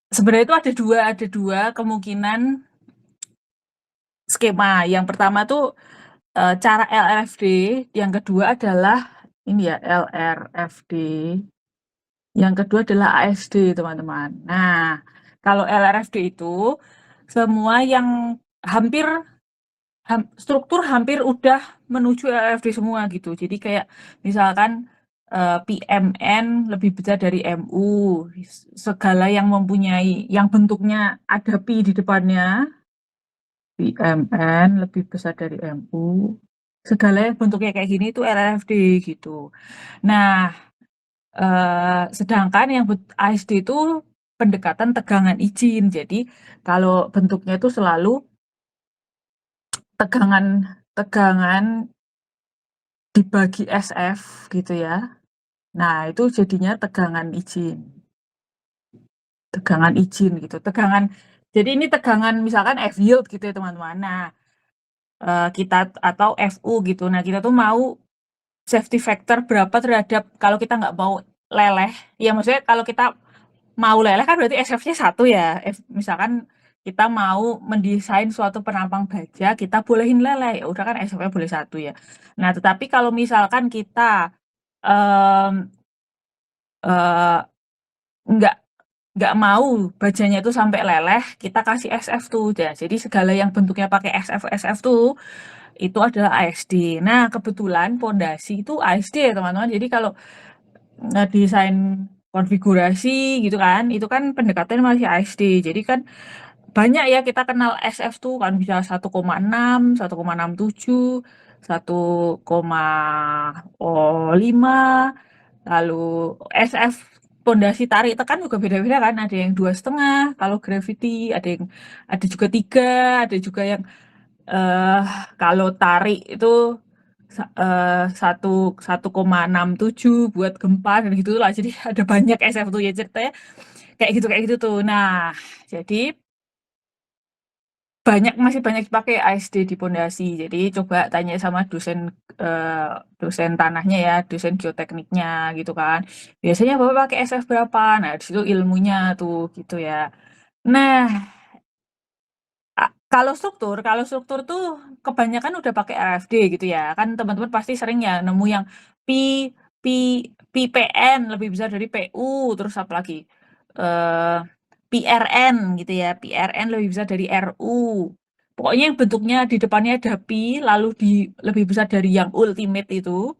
Sebenarnya itu ada dua kemungkinan skema. Yang pertama tuh cara LRFD, yang kedua adalah ini ya LRFD, yang kedua adalah ASD teman-teman. Nah, kalau LRFD itu semua yang hampir struktur hampir udah menuju LRFD semua gitu. Jadi kayak misalkan PMN lebih besar dari MU, segala yang mempunyai yang bentuknya ada pi di depannya, PMN lebih besar dari MU, segala yang bentuknya kayak gini itu LRFD gitu. Nah, sedangkan yang ASD itu pendekatan tegangan izin. Jadi kalau bentuknya itu selalu tegangan tegangan dibagi SF gitu ya. Nah, itu jadinya tegangan izin gitu. Jadi ini tegangan misalkan F yield gitu ya teman-teman. Nah, kita atau FU gitu. Nah, kita tuh mau safety factor berapa terhadap kalau kita nggak mau leleh. Ya maksudnya kalau kita mau leleh kan berarti SF-nya 1 ya. Misalkan kita mau mendesain suatu penampang baja, kita bolehin leleh. Ya udah kan SF-nya boleh 1 ya. Nah, tetapi kalau misalkan kita em, eh, nggak nggak mau bajanya itu sampai leleh, kita kasih SF tuh ya. Jadi segala yang bentuknya pakai SF tuh itu adalah ASD. Nah, kebetulan pondasi itu ASD ya teman-teman. Jadi kalau ngedesain konfigurasi gitu kan, itu kan pendekatannya masih ASD. Jadi kan banyak ya kita kenal SF tuh kan bisa 1,6, 1,67, 1,5, lalu SF pondasi tarik tekan juga beda-beda kan, ada yang 2,5 kalau gravity, ada juga 3, ada juga yang eh kalau tarik itu satu 1,67 buat gempa dan gitu lah. Jadi ada banyak SF tuh ya ceritanya kayak gitu tuh. Nah, jadi masih banyak dipakai ASD di pondasi. Jadi coba tanya sama dosen tanahnya ya, dosen geotekniknya gitu kan. Biasanya Bapak pakai SF berapa? Nah, di situ ilmunya tuh gitu ya. Nah, kalau struktur tuh kebanyakan udah pakai RFD gitu ya. Kan teman-teman pasti sering ya nemu yang pi pi PPN lebih besar dari PU, terus apa lagi? Eh PRN gitu ya. PRN lebih besar dari RU. Pokoknya yang bentuknya di depannya ada pi lalu lebih besar dari yang ultimate itu.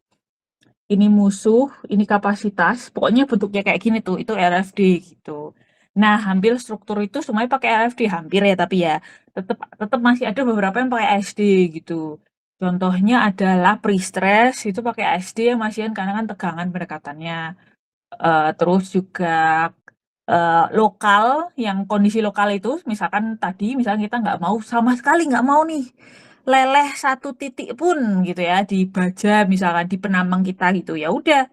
Ini musuh, ini kapasitas. Pokoknya bentuknya kayak gini tuh, itu RFD gitu. Nah, hampir struktur itu semuanya pakai RFD, hampir ya, tapi ya tetap tetap masih ada beberapa yang pakai ASD gitu. Contohnya adalah pre-stress itu pakai ASD yang masih karena kan tegangan pendekatannya. Terus juga lokal, yang kondisi lokal itu, misalkan tadi, misalnya kita nggak mau sama sekali nggak mau nih leleh satu titik pun gitu ya di baja misalkan di penambang kita gitu ya udah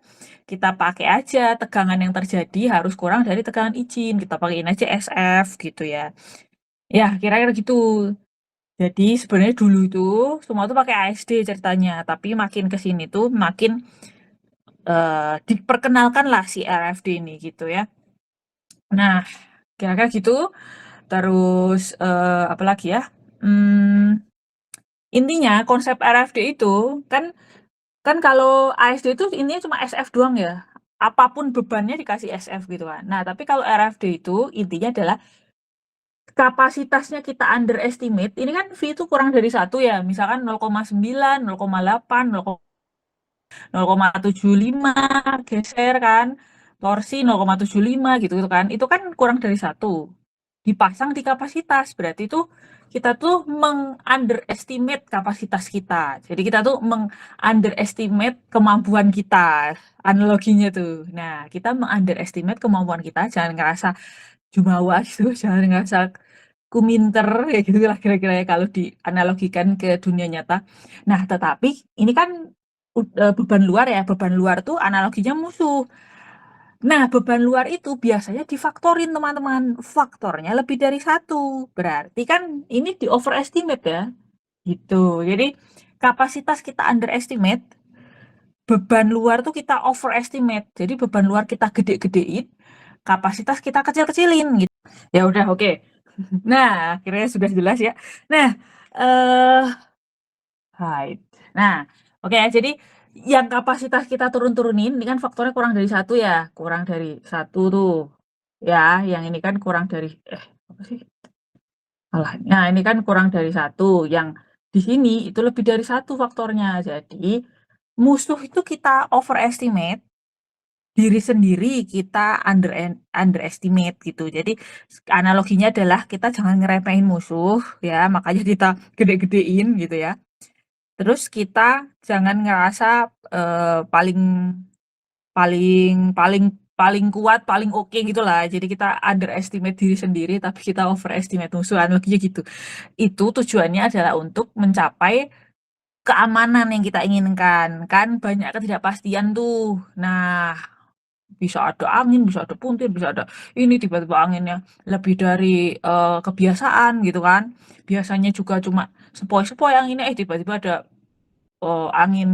kita pakai aja tegangan yang terjadi harus kurang dari tegangan izin kita pakein aja SF gitu ya ya kira-kira gitu jadi sebenarnya dulu itu semua tuh pakai ASD ceritanya tapi makin kesini tuh makin diperkenalkan lah si RFD ini gitu ya nah kira-kira gitu terus apa lagi ya hmm, intinya konsep RFD itu kan kan kalau ASD itu intinya cuma SF doang ya. Apapun bebannya dikasih SF gitu kan. Nah, tapi kalau RFD itu intinya adalah kapasitasnya kita underestimate. Ini kan V itu kurang dari 1 ya. Misalkan 0,9, 0,8, 0,75 geser kan. Torsi 0,75 gitu, gitu kan. Itu kan kurang dari 1. Dipasang di kapasitas. Berarti itu kita tuh meng-underestimate kapasitas kita. Jadi kita tuh meng-underestimate kemampuan kita. Analoginya tuh. Nah, kita meng-underestimate kemampuan kita. Jangan ngerasa jumawa gitu. Jangan ngerasa kuminter. Ya gitu lah kira-kira ya kalau dianalogikan ke dunia nyata. Nah, tetapi ini kan beban luar ya. Beban luar tuh analoginya musuh. Nah, beban luar itu biasanya difaktorin, teman-teman. Faktornya lebih dari 1. Berarti kan ini di overestimate ya. Gitu. Jadi, kapasitas kita underestimate, beban luar tuh kita overestimate. Jadi, beban luar kita gede-gedein, kapasitas kita kecil-kecilin. Gitu. Ya udah oke. Nah, akhirnya sudah jelas ya. Nah, eee, height. Nah, oke ya, jadi yang kapasitas kita turun-turunin ini kan faktornya kurang dari satu ya, kurang dari satu tuh, ya, yang ini kan kurang dari apa sih? Salah. Nah, ini kan kurang dari satu, yang di sini itu lebih dari satu faktornya. Jadi, musuh itu kita overestimate, diri sendiri kita underestimate gitu. Jadi, analoginya adalah kita jangan ngeremehin musuh ya, makanya kita gede-gedein gitu ya. Terus kita jangan ngerasa, paling paling paling paling kuat, paling oke gitulah. Jadi kita underestimate diri sendiri, tapi kita overestimate musuh, analoginya gitu. Itu tujuannya adalah untuk mencapai keamanan yang kita inginkan. Kan banyak ketidakpastian tuh. Nah, bisa ada angin, bisa ada puntir, bisa ada ini tiba-tiba anginnya lebih dari, kebiasaan gitu kan. Biasanya juga cuma sepoi-sepoi anginnya, tiba-tiba ada angin,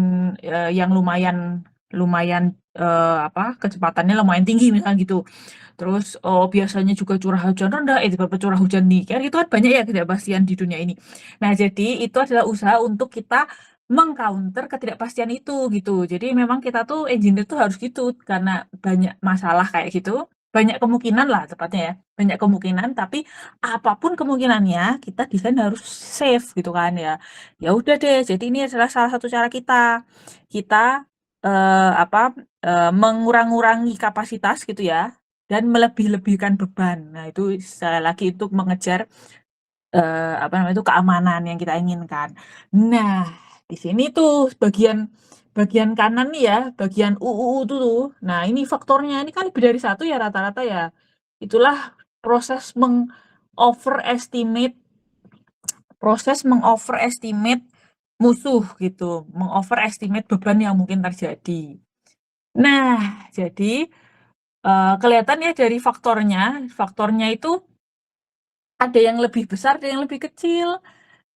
yang lumayan lumayan, apa, kecepatannya lumayan tinggi misalnya gitu. Terus, biasanya juga curah hujan rendah, tiba-tiba curah hujan nih, kan itu kan banyak ya ketidakpastian di dunia ini. Nah, jadi itu adalah usaha untuk kita meng-counter ketidakpastian itu, gitu. Jadi memang kita tuh engineer tuh harus gitu, karena banyak masalah kayak gitu, banyak kemungkinan lah tepatnya ya, banyak kemungkinan, tapi apapun kemungkinannya, kita desain harus safe gitu kan ya. Ya udah deh, jadi ini adalah salah satu cara kita. Kita, apa, mengurang-ngurangi kapasitas gitu ya, dan melebih-lebihkan beban. Nah, itu sekali lagi untuk mengejar, apa namanya itu, keamanan yang kita inginkan. Nah, di sini tuh bagian bagian kanan nih ya, bagian itu tuh. Nah, ini faktornya, ini kan lebih dari satu ya rata-rata ya. Itulah proses meng-overestimate meng-overestimate musuh gitu, meng-overestimate beban yang mungkin terjadi. Nah, jadi, kelihatan ya dari faktornya, faktornya itu ada yang lebih besar, ada yang lebih kecil.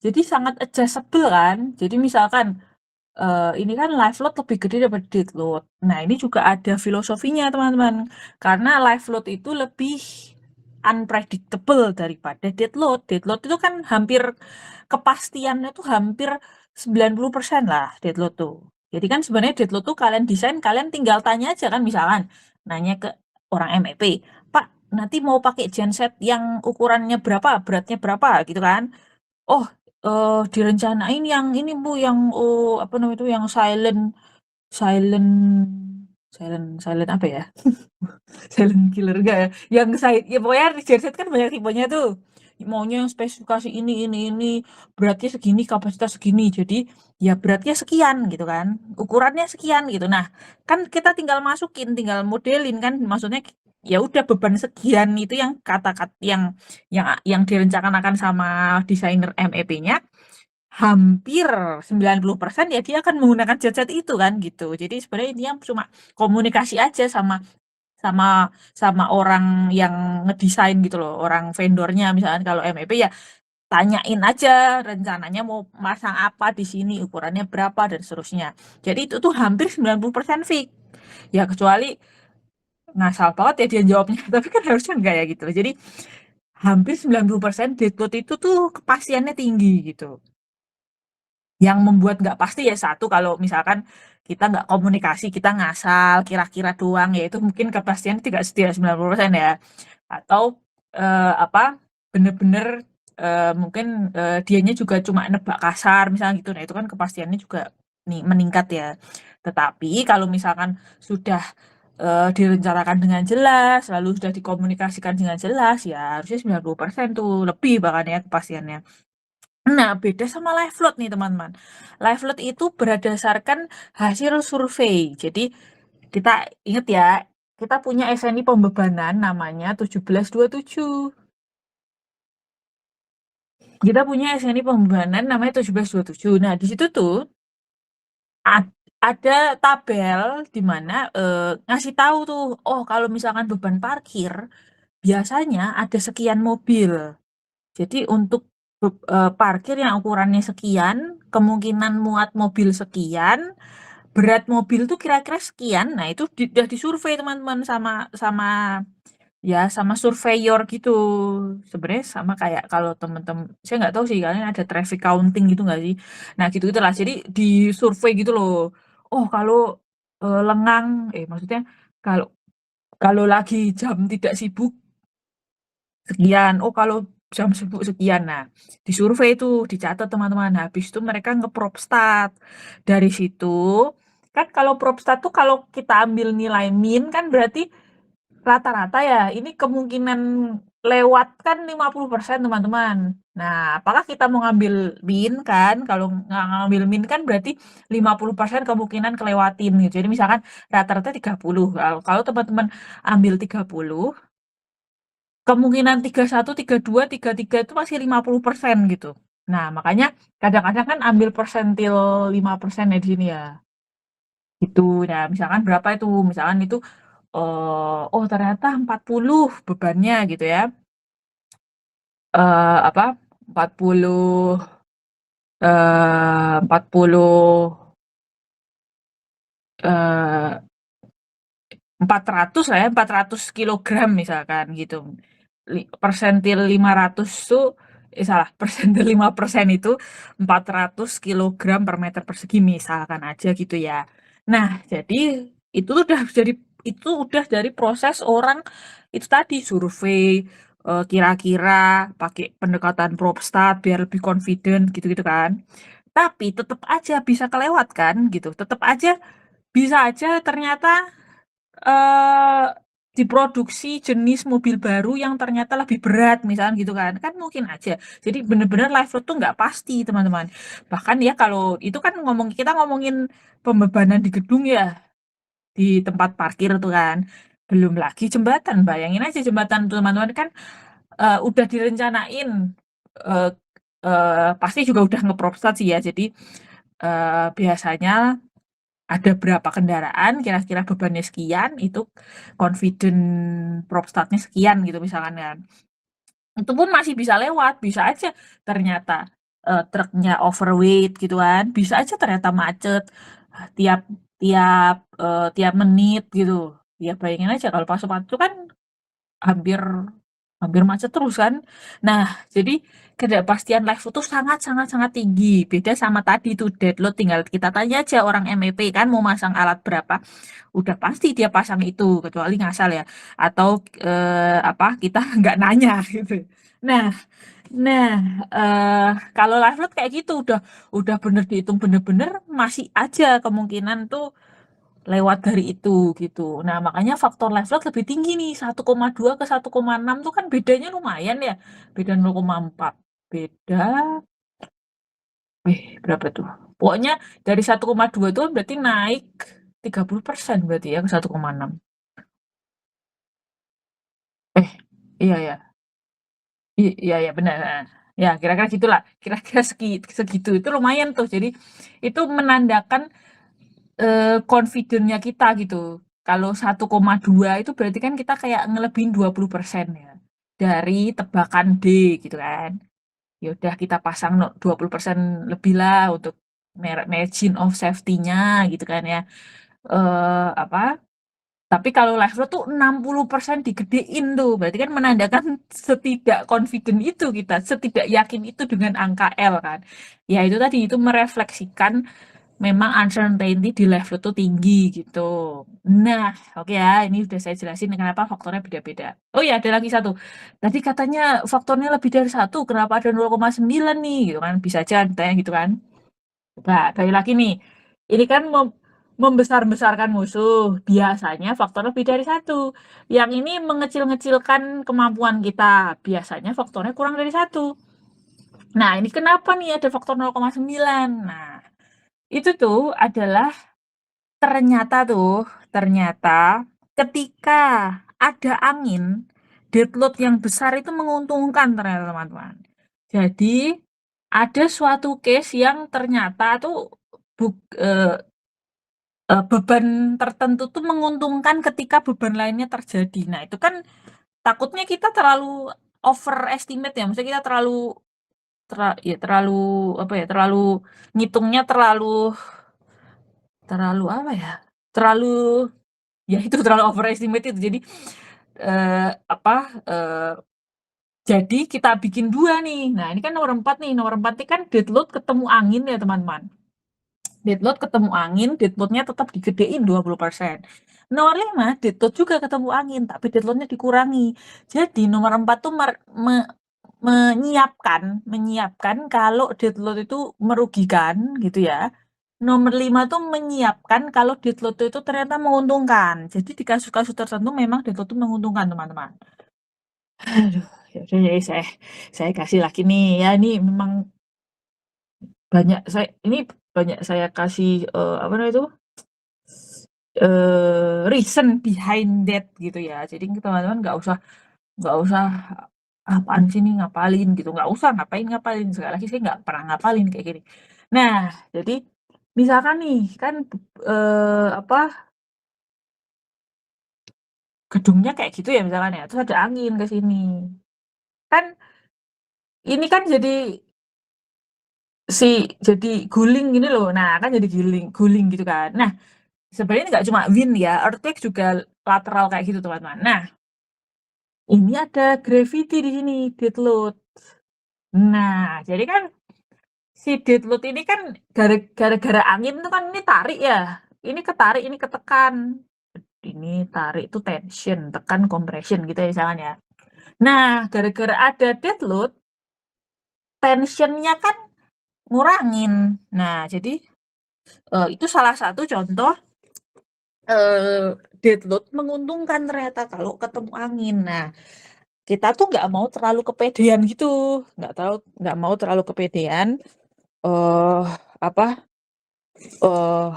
Jadi sangat adjustable kan. Jadi misalkan, ini kan live load lebih gede daripada dead load. Nah, ini juga ada filosofinya teman-teman, karena live load itu lebih unpredictable daripada dead load. Dead load itu kan hampir kepastiannya tuh hampir 90% lah dead load tuh. Jadi kan sebenarnya dead load tuh kalian desain, kalian tinggal tanya aja kan misalkan, nanya ke orang MEP, "Pak, nanti mau pakai genset yang ukurannya berapa, beratnya berapa?" Gitu kan. "Oh, direncanain yang ini Bu, yang, apa namanya itu, yang silent silent silent silent apa ya? Silent killer enggak ya, yang ya pokoknya genset kan banyak tipenya tuh. Maunya yang spesifikasi ini, beratnya segini, kapasitas segini. Jadi, ya beratnya sekian gitu kan, ukurannya sekian gitu. Nah, kan kita tinggal masukin, tinggal modelin kan, maksudnya ya udah beban sekian itu yang yang direncanakan sama desainer MEP-nya, hampir 90% ya dia akan menggunakan genset itu kan, gitu. Jadi sebenarnya intinya cuma komunikasi aja sama sama sama orang yang ngedesain gitu loh, orang vendornya misalkan kalau MEP ya tanyain aja rencananya mau masang apa di sini, ukurannya berapa dan seterusnya. Jadi itu tuh hampir 90% fix. Ya kecuali ngasal banget ya dia jawabnya, tapi kan harusnya enggak ya gitu. Jadi hampir 90% deadload itu tuh kepastiannya tinggi gitu. Yang membuat nggak pasti ya satu kalau misalkan kita nggak komunikasi, kita ngasal, kira-kira doang, ya itu mungkin kepastian tidak setia 90% ya. Atau, apa, bener-bener, mungkin, dianya juga cuma nebak kasar misalnya gitu, nah itu kan kepastiannya juga meningkat ya. Tetapi kalau misalkan sudah, direncanakan dengan jelas, lalu sudah dikomunikasikan dengan jelas, ya harusnya 90% tuh, lebih bahkan ya kepastiannya. Nah, beda sama live load nih teman-teman. Live load itu berdasarkan hasil survei. Jadi kita ingat ya, kita punya SNI pembebanan namanya 1727. Kita punya SNI pembebanan namanya 1727. Nah, di situ tuh ada tabel di mana ngasih tahu tuh, oh kalau misalkan beban parkir biasanya ada sekian mobil. Jadi untuk parkir yang ukurannya sekian, kemungkinan muat mobil sekian, berat mobil tuh kira-kira sekian. Nah, itu udah disurvei teman-teman sama sama Ya sama surveyor gitu. Sebenarnya sama kayak kalau saya nggak tahu sih kalian ada traffic counting gitu nggak sih? Nah gitu-gitulah. Jadi disurvei gitu loh. Oh kalau, lengang maksudnya kalau kalau lagi jam tidak sibuk sekian, oh kalau jam sibuk sekian. Nah, disurvei itu, dicatat teman-teman. Nah, habis itu mereka nge-Propstat. Dari situ, kan kalau Propstat tuh kalau kita ambil nilai min kan berarti rata-rata ya, ini kemungkinan lewat kan 50% teman-teman. Nah, apakah kita mau ngambil min kan? Kalau nggak ngambil min kan berarti 50% kemungkinan kelewatin gitu. Jadi misalkan rata-rata 30. Kalau teman-teman ambil 30, kemungkinan 31, 32, 33 itu masih 50% gitu. Nah, makanya kadang-kadang kan ambil persentil 5% ya di sini ya. Gitu. Nah, misalkan berapa itu? Misalkan itu oh ternyata 40 bebannya gitu ya. Apa? 40 40 eh 400 lah ya, 400 kilogram misalkan gitu. Persentil 500 tuh, salah, persentil 5% itu 400 kilogram per meter persegi misalkan aja gitu ya. Nah, jadi itu udah jadi itu udah dari proses orang itu tadi survei, kira-kira pakai pendekatan Propstat biar lebih confident gitu-gitu kan. Tapi tetap aja bisa kelewat kan gitu. Tetap aja bisa aja ternyata Eee, diproduksi jenis mobil baru yang ternyata lebih berat misalkan gitu kan, kan mungkin aja. Jadi bener-bener live load tuh nggak pasti teman-teman. Bahkan ya kalau itu kan kita ngomongin pembebanan di gedung ya, di tempat parkir tuh kan. Belum lagi jembatan, bayangin aja jembatan tuh teman-teman kan, udah direncanain, eee pasti juga udah nge-Propstat sih ya. Jadi, biasanya ada berapa kendaraan, kira-kira bebannya sekian, itu confident Propstatnya sekian gitu misalkan kan. Itu pun masih bisa lewat, bisa aja ternyata, truknya overweight gitu kan, bisa aja ternyata macet, tiap tiap, tiap menit gitu. Ya bayangin aja kalau pas sepatu kan hampir hampir macet terus kan. Nah, jadi ketidakpastian live itu sangat sangat sangat tinggi. Beda sama tadi tuh dead load, tinggal kita tanya aja orang MEP kan mau masang alat berapa, udah pasti dia pasang itu, kecuali ngasal ya. Atau apa, kita nggak nanya gitu. Nah nah, kalau live load kayak gitu udah bener dihitung bener-bener masih aja kemungkinan tuh lewat dari itu, gitu. Nah, makanya faktor live load lebih tinggi nih, 1,2 ke 1,6 tuh kan bedanya lumayan ya, beda 0,4. Beda berapa tuh? Pokoknya dari 1,2 tuh berarti naik 30% berarti ya ke 1,6. Eh, iya ya. Iya ya benar, heeh. Ya kira-kira gitulah, kira-kira segitu, itu lumayan tuh. Jadi itu menandakan confident-nya kita gitu. Kalau 1,2 itu berarti kan kita kayak ngelebihin 20% ya, dari tebakan D gitu kan. Ya udah kita pasang 20% lebih lah untuk margin of safety-nya gitu kan ya. Apa, tapi kalau live load tuh 60% digedein tuh, berarti kan menandakan setidak confident itu kita, setidak yakin itu dengan angka L kan. Ya itu tadi, itu merefleksikan memang uncertainty di level tuh tinggi gitu. Nah, oke ya, ini udah saya jelasin kenapa faktornya beda-beda. Oh ya, ada lagi satu. Tadi katanya faktornya lebih dari satu, kenapa ada 0,9 nih? Gitu kan, bisa aja ditanya gitu kan. Nah, balik lagi nih. Ini kan membesar-besarkan musuh. Biasanya faktor lebih dari satu. Yang ini mengecil-ngecilkan kemampuan kita. Biasanya faktornya kurang dari satu. Nah, ini kenapa nih ada faktor 0,9? Nah, itu tuh adalah ternyata ketika ada angin, dead load yang besar itu menguntungkan ternyata teman-teman. Jadi ada suatu case yang ternyata tuh buk eee beban tertentu tuh menguntungkan ketika beban lainnya terjadi. Nah, itu kan takutnya kita terlalu overestimate ya, maksudnya kita terlalu terlalu apa ya, terlalu ngitungnya terlalu terlalu apa ya, terlalu ya itu terlalu overestimate itu. Jadi apa, eee, jadi kita bikin 2 nih. Nah, ini kan nomor 4 nih, nomor 4 ini kan dead load ketemu angin ya, teman-teman. Dead load ketemu angin, dead load-nya tetap digedein 20%. Nomor 5, dead load juga ketemu angin, tapi dead load-nya dikurangi. Jadi nomor 4 tuh menyiapkan kalau dead load itu merugikan gitu ya. Nomor 5 tuh menyiapkan kalau dead load itu ternyata menguntungkan. Jadi di kasus-kasus tertentu memang dead load itu menguntungkan, teman-teman. Aduh, ya udah ya saya kasih lagi nih ya, ini memang banyak saya kasih, apa namanya itu, reason behind that gitu ya. Jadi teman-teman nggak usah, "Apaan sih ini ngapalin," gitu, nggak usah, ngapain ngapalin, sekali lagi saya nggak pernah ngapalin kayak gini. Nah, jadi misalkan nih kan, apa, gedungnya kayak gitu ya misalkan ya, terus ada angin ke sini. Kan ini kan jadi guling gini loh, nah kan jadi guling guling gitu kan. Nah, sebenarnya ini nggak cuma wind ya, earthquake juga lateral kayak gitu, teman-teman. Nah, ini ada gravity di sini, dead load. Nah, jadi kan si dead load ini kan gara-gara angin tuh kan ini tarik ya, ini ketarik, ini ketekan. Ini tarik itu tension, tekan compression gitu ya misalkan ya. Nah, gara-gara ada dead load, tensionnya kan ngurangin. Nah, jadi, itu salah satu contoh, dead load menguntungkan ternyata kalau ketemu angin. Nah, kita tuh nggak mau terlalu kepedean gitu, nggak mau terlalu kepedean, eee, apa, eee,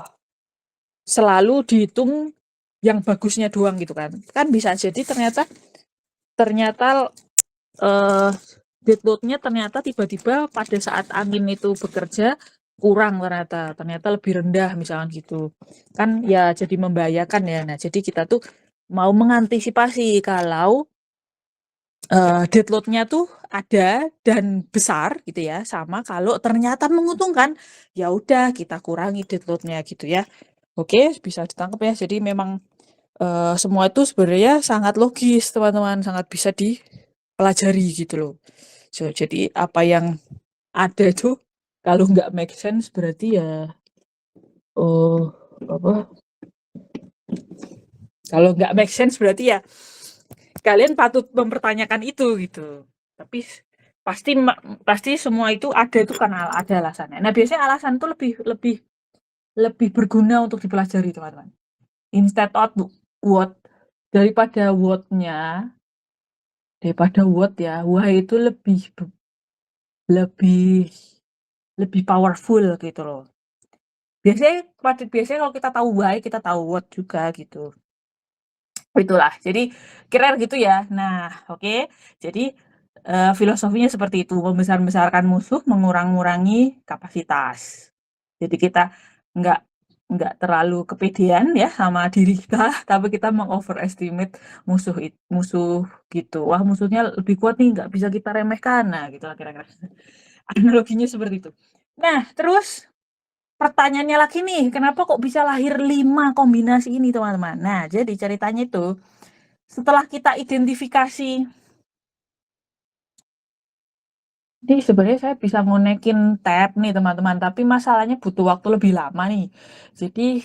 selalu dihitung yang bagusnya doang gitu kan. Kan bisa jadi ternyata ternyata, eee, dead load-nya ternyata tiba-tiba pada saat angin itu bekerja kurang ternyata lebih rendah misalkan gitu. Kan ya jadi membahayakan ya. Nah, jadi kita tuh mau mengantisipasi kalau dead load-nya tuh ada dan besar gitu ya, sama kalau ternyata menguntungkan, ya udah kita kurangi dead load-nya gitu ya. Oke, bisa ditangkap ya. Jadi memang, semua itu sebenarnya sangat logis, teman-teman, sangat bisa dipelajari gitu loh. Jadi apa yang ada itu kalau nggak make sense berarti ya, oh, apa, kalau nggak make sense berarti ya kalian patut mempertanyakan itu gitu. Tapi pasti pasti semua itu ada itu karena ada alasannya. Nah, biasanya alasan itu lebih lebih lebih berguna untuk dipelajari, teman-teman. Instead of what, daripada what-nya, daripada what ya, why itu lebih lebih powerful gitu loh. Biasanya kalau kita tahu why, kita tahu what juga gitu. Itulah, jadi kira gitu ya. Nah, oke. Jadi, filosofinya seperti itu, membesar-besarkan musuh, mengurangi kapasitas. Jadi kita nggak nggak terlalu kepedean ya sama diri kita, tapi kita meng-overestimate musuh gitu. Wah, musuhnya lebih kuat nih, nggak bisa kita remehkan. Nah, gitulah kira-kira. Analoginya seperti itu. Nah, terus pertanyaannya lagi nih, kenapa kok bisa lahir 5 kombinasi ini, teman-teman? Nah, jadi ceritanya itu setelah kita identifikasi, ini sebenarnya saya bisa ngonekin tab nih teman-teman, tapi masalahnya butuh waktu lebih lama nih. Jadi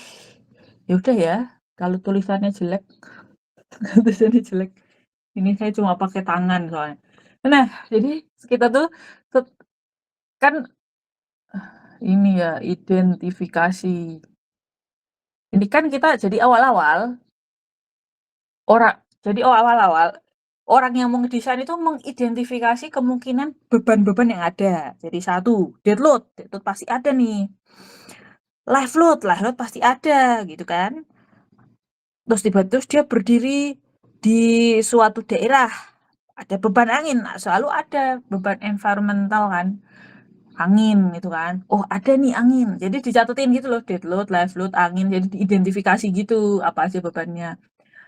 ya udah ya, kalau tulisannya jelek, tulisannya jelek. Ini saya cuma pakai tangan soalnya. Nah, jadi kita tuh kan ini ya identifikasi. Ini kan kita jadi awal-awal Ora jadi awal-awal, orang yang mau ngedesain itu mengidentifikasi kemungkinan beban-beban yang ada. Jadi satu, dead load pasti ada nih. Live load pasti ada gitu kan. Terus dia berdiri di suatu daerah, ada beban angin, nah, selalu ada beban environmental kan, angin gitu kan. Oh ada nih angin, jadi dicatetin gitu loh, dead load, live load, angin, jadi diidentifikasi gitu apa aja bebannya.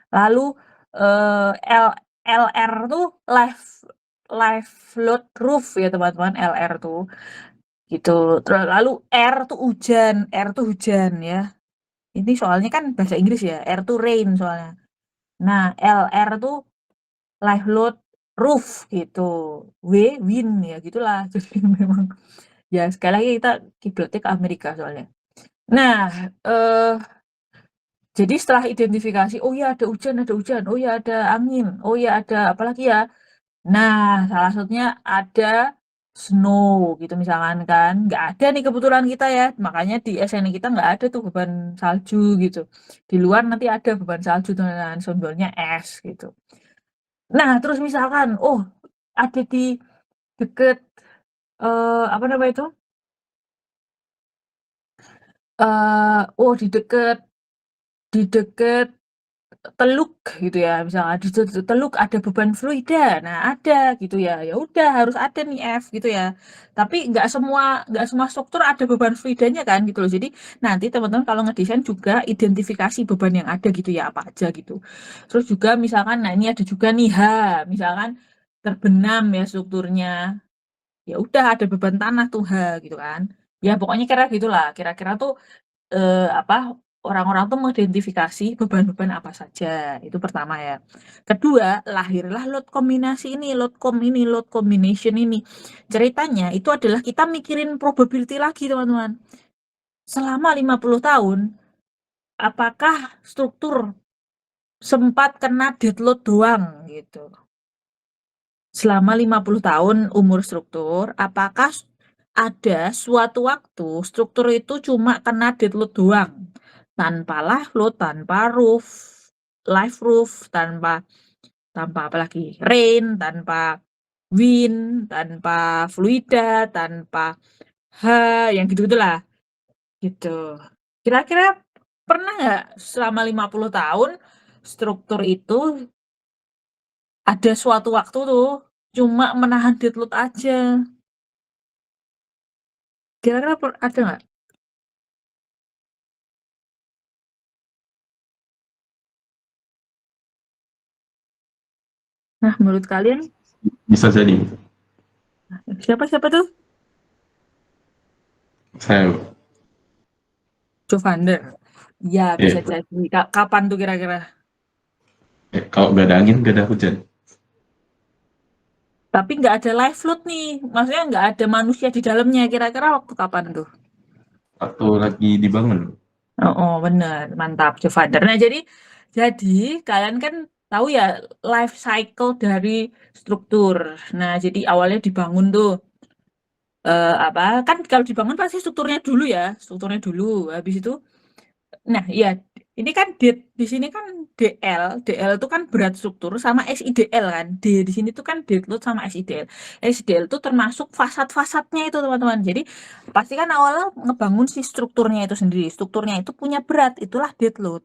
Lalu, eee, L LR tuh live load roof ya teman-teman, LR tuh, gitu. Lalu R tuh hujan ya. Ini soalnya kan bahasa Inggris ya, R tuh rain soalnya. Nah, LR tuh live load roof gitu, win ya gitulah. Jadi memang ya sekali lagi kita kiblatnya ke Amerika soalnya. Nah, jadi setelah identifikasi, oh ya ada hujan, oh ya ada angin, oh ya ada apalagi ya. Nah, salah satunya ada snow gitu misalkan kan, nggak ada nih kebetulan kita ya, makanya di SNI kita nggak ada tuh beban salju gitu. Di luar nanti ada beban salju dan sumbernya es gitu. Nah, terus misalkan, oh ada di deket apa namanya itu? Oh di deket Teluk gitu ya, misalnya di Teluk ada beban fluida, nah ada gitu ya, ya udah harus ada nih F gitu ya. Tapi nggak semua struktur ada beban fluidanya kan gitu loh. Jadi nanti teman-teman kalau ngedesain juga identifikasi beban yang ada gitu ya apa aja gitu. Terus juga misalkan, nah ini ada juga nih H, misalkan terbenam ya strukturnya, ya udah ada beban tanah tuh H gitu kan. Ya pokoknya kira gitulah, kira-kira tuh apa, orang-orang tuh mengidentifikasi beban-beban apa saja, itu pertama ya. Kedua, lahirlah load combination ini. Ceritanya itu adalah kita mikirin probability lagi, teman-teman. Selama 50 tahun, apakah struktur sempat kena dead load doang gitu? Selama 50 tahun umur struktur, apakah ada suatu waktu struktur itu cuma kena dead load doang? Tanpa live load, tanpa live roof, tanpa tanpa apa lagi? Rain, tanpa wind, tanpa fluida, tanpa H, yang gitu-gitulah. Gitu. Kira-kira pernah nggak selama 50 tahun struktur itu ada suatu waktu tuh cuma menahan deadload aja. Kira-kira ada nggak? Nah, menurut kalian Bisa jadi. siapa-siapa tuh? Saya Jovander. Ya, bisa ya, jadi. Kapan tuh kira-kira? kalau nggak ada angin nggak ada hujan. Tapi nggak ada live load nih. Maksudnya nggak ada manusia di dalamnya. Kira-kira waktu kapan tuh? Atau lagi dibangun. Oh, oh bener. Mantap, Jovander. Nah, jadi kalian kan tahu ya life cycle dari struktur. Nah, jadi awalnya dibangun tuh. Apa kan kalau dibangun pasti strukturnya dulu habis itu nah iya ini kan di sini kan DL itu kan berat struktur sama SIDL kan di sini tuh kan dead load sama SIDL itu termasuk fasad-fasadnya itu teman-teman. Jadi pasti kan awalnya ngebangun si strukturnya itu punya berat, itulah dead load.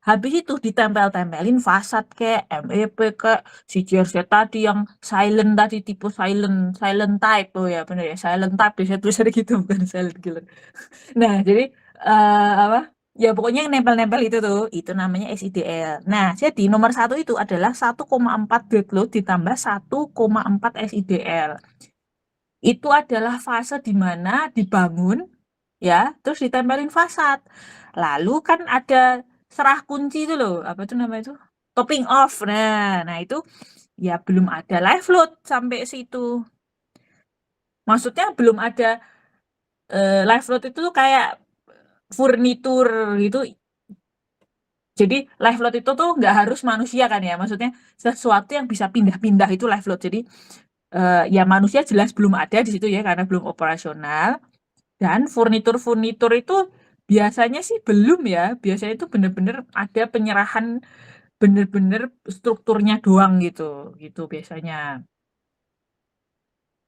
Habis itu ditempel-tempelin fasad kayak MEP kayak si CRZ tadi yang silent tadi, tipe silent silent type. Oh ya bener ya, silent type biasanya tulisannya gitu bukan silent killer. Nah, jadi apa? Ya pokoknya yang nempel-nempel itu tuh, itu namanya SIDL. Nah, jadi nomor satu itu adalah 1,4 dead load ditambah 1,4 SIDL. Itu adalah fase di mana dibangun, ya, terus ditempelin fasad. Lalu kan ada serah kunci itu loh, apa itu namanya itu? Topping off. Nah itu ya belum ada live load sampai situ. Maksudnya belum ada live load itu tuh kayak furnitur gitu. Jadi live load itu tuh nggak harus manusia kan ya, maksudnya sesuatu yang bisa pindah-pindah itu live load. Jadi ya manusia jelas belum ada di situ ya karena belum operasional. Dan furnitur-furnitur itu biasanya sih belum ya. Biasanya itu bener-bener ada penyerahan bener-bener strukturnya doang gitu. Gitu biasanya.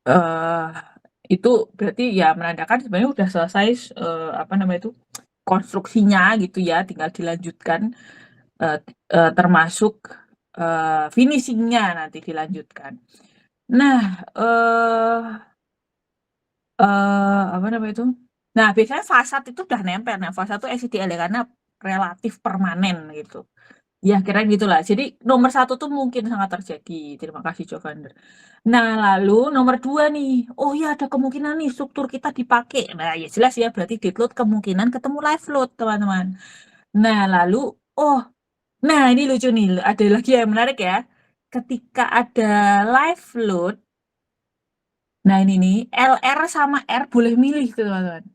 eh itu berarti ya menandakan sebenarnya udah selesai apa namanya itu konstruksinya gitu ya, tinggal dilanjutkan eh, termasuk finishingnya nanti dilanjutkan. Nah, apa namanya itu? Nah, biasanya fasad itu udah nempel. Nah, fasad itu SIDL ya, karena relatif permanen gitu. Ya, kira gitulah. Jadi nomor satu tuh mungkin sangat terjadi. Terima kasih, Jovander. Nah, lalu nomor dua nih. Oh ya, ada kemungkinan nih struktur kita dipakai. Nah, ya jelas ya, berarti dead load kemungkinan ketemu live load, teman-teman. Nah, lalu, oh, nah ini lucu nih. Ada lagi yang menarik ya. ketika ada live load, nah ini nih, LR sama R boleh milih tuh teman-teman.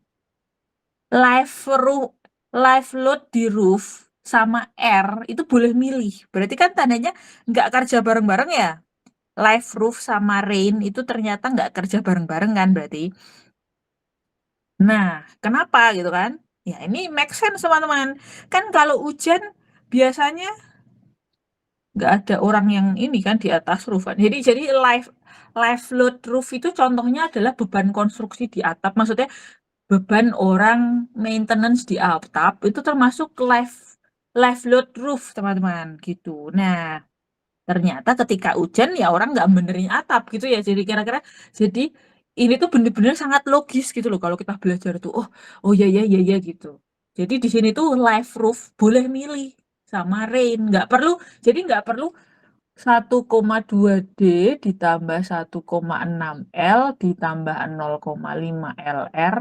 Live load di roof sama R itu boleh milih. Berarti kan tandanya nggak kerja bareng-bareng ya. Live roof sama rain itu ternyata nggak kerja bareng-bareng kan berarti. Nah, kenapa gitu kan? Ya ini make sense teman-teman. Kan kalau hujan biasanya nggak ada orang yang ini kan di atas roof kan. Jadi live load roof itu contohnya adalah beban konstruksi di atap. Maksudnya beban orang maintenance di atap itu termasuk live load roof teman-teman gitu. Nah, ternyata ketika hujan ya orang nggak benerin atap gitu ya. Jadi kira-kira jadi ini tuh bener-bener sangat logis gitu loh kalau kita belajar tuh. Oh ya ya ya ya gitu. Jadi di sini tuh live roof boleh milih sama rain, nggak perlu. Jadi nggak perlu 1,2D ditambah 1,6L ditambah 0,5 LR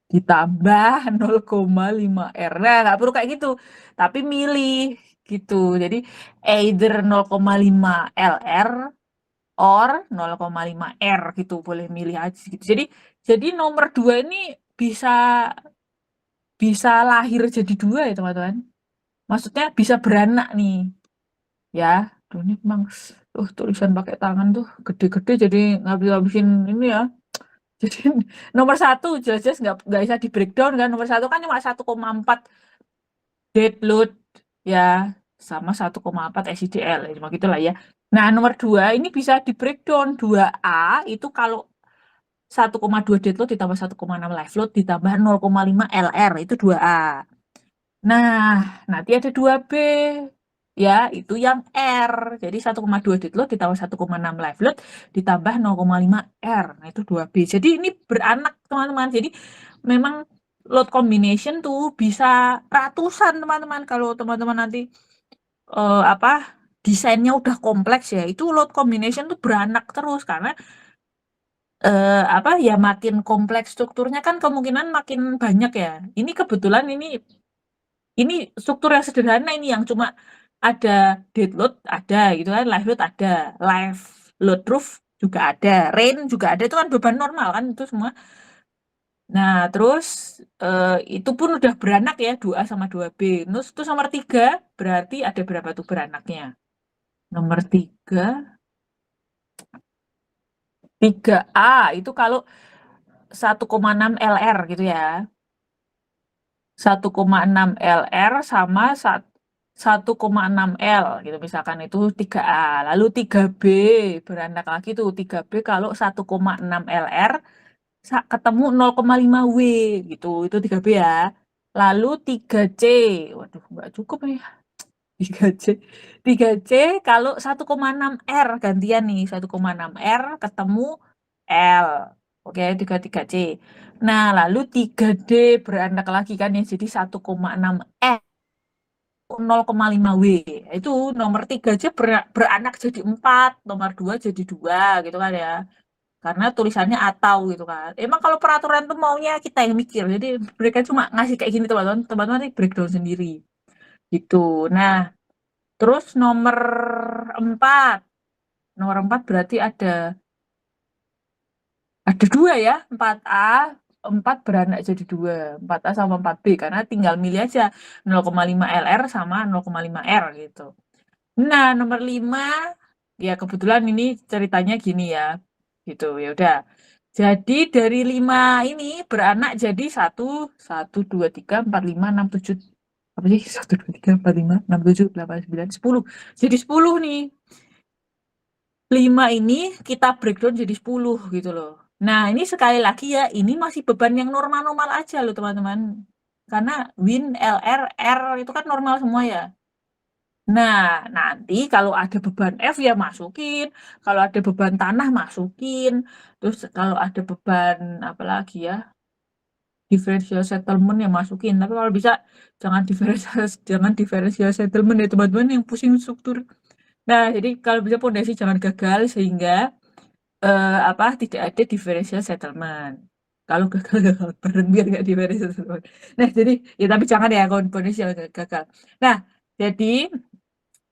ditambah 0,5 R. Nah, nggak perlu kayak gitu. Tapi milih gitu. Jadi either 0,5 LR or 0,5 R gitu. Boleh milih aja gitu. Jadi nomor 2 ini bisa bisa lahir jadi 2 ya, teman-teman. Maksudnya bisa beranak nih. Ya, tuh ini memang tulisan pakai tangan tuh gede-gede jadi ngabis-ngabisin ini ya. Jadi nomor 1 jelas-jelas nggak bisa di breakdown kan. Nomor 1 kan cuma 1,4 dead load ya sama 1,4 SIDL ya, cuma gitulah ya. Nah, nomor 2 ini bisa di breakdown. 2A itu kalau 1,2 dead load ditambah 1,6 live load ditambah 0,5 LR itu 2A. Nah, nanti ada 2B. Ya, itu yang R. Jadi 1,2 dead load ditambah 1,6 live load ditambah 0,5 R. Nah, itu 2B. Jadi ini beranak, teman-teman. Jadi memang load combination tuh bisa ratusan, teman-teman. Kalau teman-teman nanti apa desainnya udah kompleks ya, itu load combination tuh beranak terus karena apa ya makin kompleks strukturnya kan kemungkinan makin banyak ya. Ini kebetulan ini struktur yang sederhana ini yang cuma ada dead load ada gitu kan, live load ada, live load roof juga ada, rain juga ada, itu kan beban normal kan itu semua. Nah, terus itu pun udah beranak ya 2A sama 2B. Terus nomor 3 berarti ada berapa tuh beranaknya? Nomor 3A itu kalau 1,6 LR gitu ya. 1,6 LR sama 1,6 L gitu misalkan itu 3A. Lalu 3B beranak lagi tuh 3B kalau 1,6 LR ketemu 0,5 W gitu. Itu 3B ya. Lalu 3C. Waduh, nggak cukup ya. 3C. 3C kalau 1,6 R gantian nih 1,6 R ketemu L. Oke, 33C. Nah, lalu 3D beranak lagi kan ya jadi 1,6 R 0,5 W. Itu nomor 3 aja beranak jadi 4, nomor 2 jadi 2 gitu kan ya. Karena tulisannya atau gitu kan. Emang kalau peraturan tuh maunya kita yang mikir. Jadi mereka cuma ngasih kayak gini teman-teman. Teman-teman nanti breakdown sendiri. Gitu. Nah, terus nomor 4. Nomor 4 berarti ada 2 ya. 4A, 4 beranak jadi 2. 4A sama 4B karena tinggal milih aja 0,5 LR sama 0,5 R gitu. Nah, nomor 5 ya kebetulan ini ceritanya gini ya. Gitu. Ya udah. Jadi dari 5 ini beranak jadi 1, 2, 3, 4, 5, 6, 7. Apa sih? 1, 2, 3, 4, 5, 6, 7, 8, 9, 10. Jadi 10 nih. 5 ini kita breakdown jadi 10 gitu loh. Nah, ini sekali lagi ya, ini masih beban yang normal-normal aja loh teman-teman. Karena Win, LR, R itu kan normal semua ya. Nah, nanti kalau ada beban F ya masukin, kalau ada beban tanah masukin, terus kalau ada beban apa lagi ya, differential settlement ya masukin. Tapi kalau bisa jangan differential settlement ya teman-teman yang pusing struktur. Nah, jadi kalau bisa pondasi jangan gagal sehingga apa tidak ada differential settlement. Kalau gagal bareng biar nggak differential settlement. Nah, jadi ya tapi jangan ya kalau pondasi jangan gagal. Nah, jadi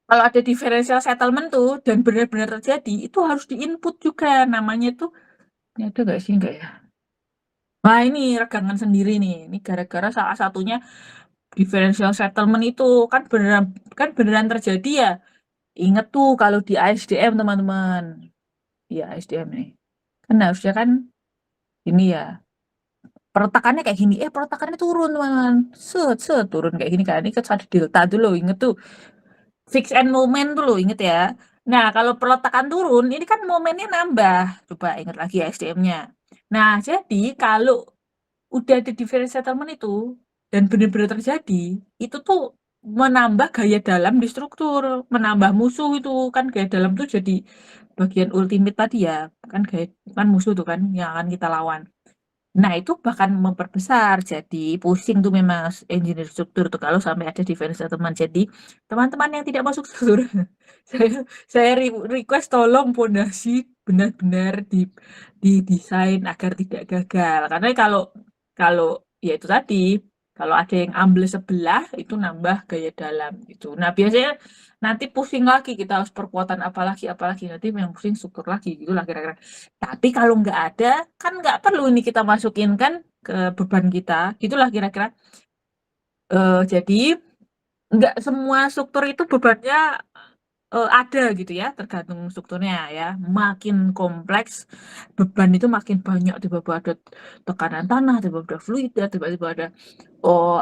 Kalau ada differential settlement tuh dan benar-benar terjadi, itu harus di-input juga. Namanya tuh, ini ada nggak sih? Nggak ya? Nah, ini regangan sendiri nih. Ini gara-gara salah satunya differential settlement itu kan beneran terjadi ya. Ingat tuh kalau di ASDM teman-teman. Iya, ASDM nih. Kan harusnya kan ini ya. Perletakannya kayak gini, perletakannya turun teman-teman. Set, set, turun kayak gini kan. Ini kan ada delta dulu, inget tuh. Fix and moment tuh loh, inget ya. Nah, kalau perletakan turun, ini kan momennya nambah. Coba inget lagi ya SDM-nya. Nah, jadi kalau udah ada difference settlement itu, dan benar-benar terjadi, itu tuh menambah gaya dalam di struktur, menambah musuh itu. Kan gaya dalam tuh jadi bagian ultimate tadi ya. Kan musuh tuh kan yang akan kita lawan. Nah, itu bahkan memperbesar. Jadi, pusing tuh memang engineer struktur tuh kalau sampai ada difference settlement. Jadi, teman-teman yang tidak masuk struktur, saya saya request tolong pondasi benar-benar didesain agar tidak gagal. Karena kalau kalau ya itu tadi, kalau ada yang ambles sebelah itu nambah gaya dalam gitu. Nah, biasanya nanti pusing lagi kita harus perkuatan apalagi nanti yang pusing struktur lagi gitu lah kira-kira. Tapi kalau nggak ada, kan nggak perlu ini kita masukin kan ke beban kita, gitulah kira-kira. Jadi nggak semua struktur itu bebannya ada gitu ya, tergantung strukturnya ya. Makin kompleks, beban itu makin banyak. Tiba-tiba ada tekanan tanah, tiba-tiba ada fluid, tiba-tiba ada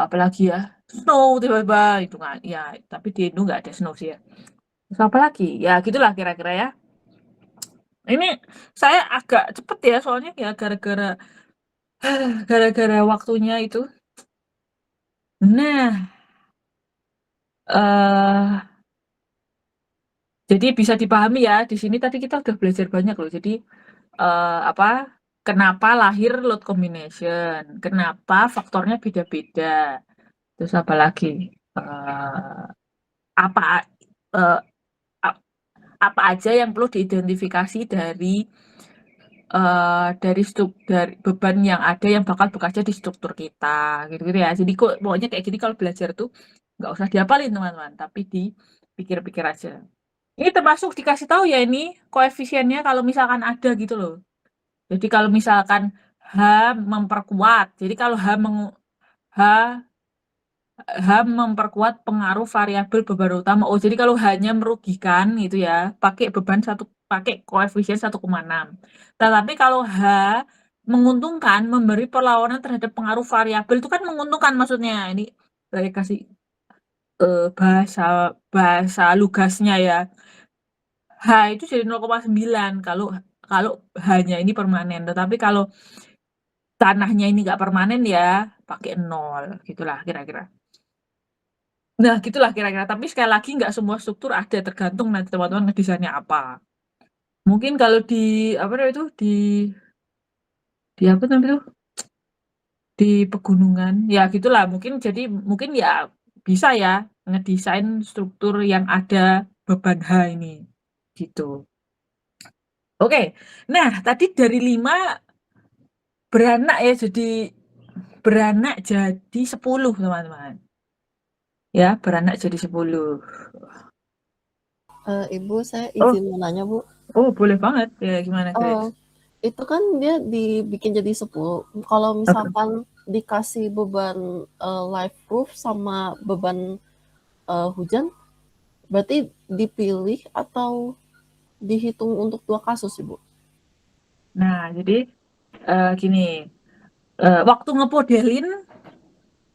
apalagi ya, snow tiba-tiba itu nggak ya. Tapi di Indo nggak ada snow sih ya. Terus apa lagi? Ya gitulah kira-kira ya. Ini saya agak cepet ya soalnya ya gara-gara waktunya itu. Nah, eh jadi bisa dipahami ya, di sini tadi kita udah belajar banyak loh. Jadi apa? Kenapa lahir load combination? Kenapa faktornya beda-beda? Terus apa lagi? Eh apa eh, a- apa aja yang perlu diidentifikasi dari beban yang ada yang bakal bekerja di struktur kita gitu-gitu ya. Jadi kok pokoknya kayak gini kalau belajar tuh nggak usah dihafalin teman-teman, tapi dipikir-pikir aja. Ini termasuk dikasih tahu ya ini koefisiennya kalau misalkan ada gitu loh. Jadi kalau misalkan H memperkuat, jadi kalau H H memperkuat pengaruh variabel beban utama. Oh, jadi kalau hanya merugikan gitu ya, pakai koefisien 1,6. Tetapi kalau H menguntungkan memberi perlawanan terhadap pengaruh variabel itu kan menguntungkan maksudnya. Ini saya kasih bahasa bahasa lugasnya ya. H itu jadi 0,9 kalau kalau H-nya ini permanen. Tetapi kalau tanahnya ini nggak permanen ya pakai 0 gitulah kira-kira. Nah, gitulah kira-kira. Tapi sekali lagi nggak semua struktur ada, tergantung nanti teman-teman ngedesainnya apa. Mungkin kalau apa namanya itu, di apa namanya itu, di pegunungan, ya gitulah. Mungkin ya bisa ya ngedesain struktur yang ada beban H ini, gitu. Oke, nah tadi dari 5 beranak jadi 10 teman-teman. Ya, beranak jadi 10. Ibu, saya Oh, izin mau nanya, Bu. oh boleh banget. Ya, gimana Grace? Itu kan dia dibikin jadi 10. Kalau Oke. misalkan dikasih beban live proof sama beban hujan, berarti dipilih atau dihitung untuk 2 kasus, Ibu? Nah, jadi gini, waktu ngemodelin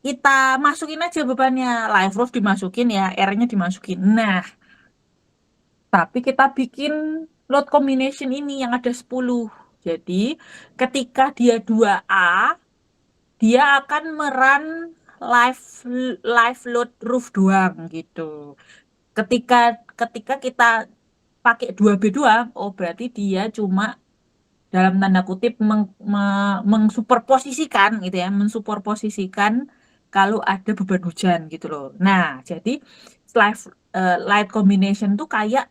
kita masukin aja bebannya, live roof dimasukin ya, R-nya dimasukin. Nah, tapi kita bikin load combination ini yang ada 10. Jadi, ketika dia 2A, dia akan live live load roof doang gitu. Ketika ketika kita pakai 2B doang, oh berarti dia cuma dalam tanda kutip mengsuperposisikan gitu ya, mensuperposisikan kalau ada beban hujan gitu loh. Nah, jadi light light combination tuh kayak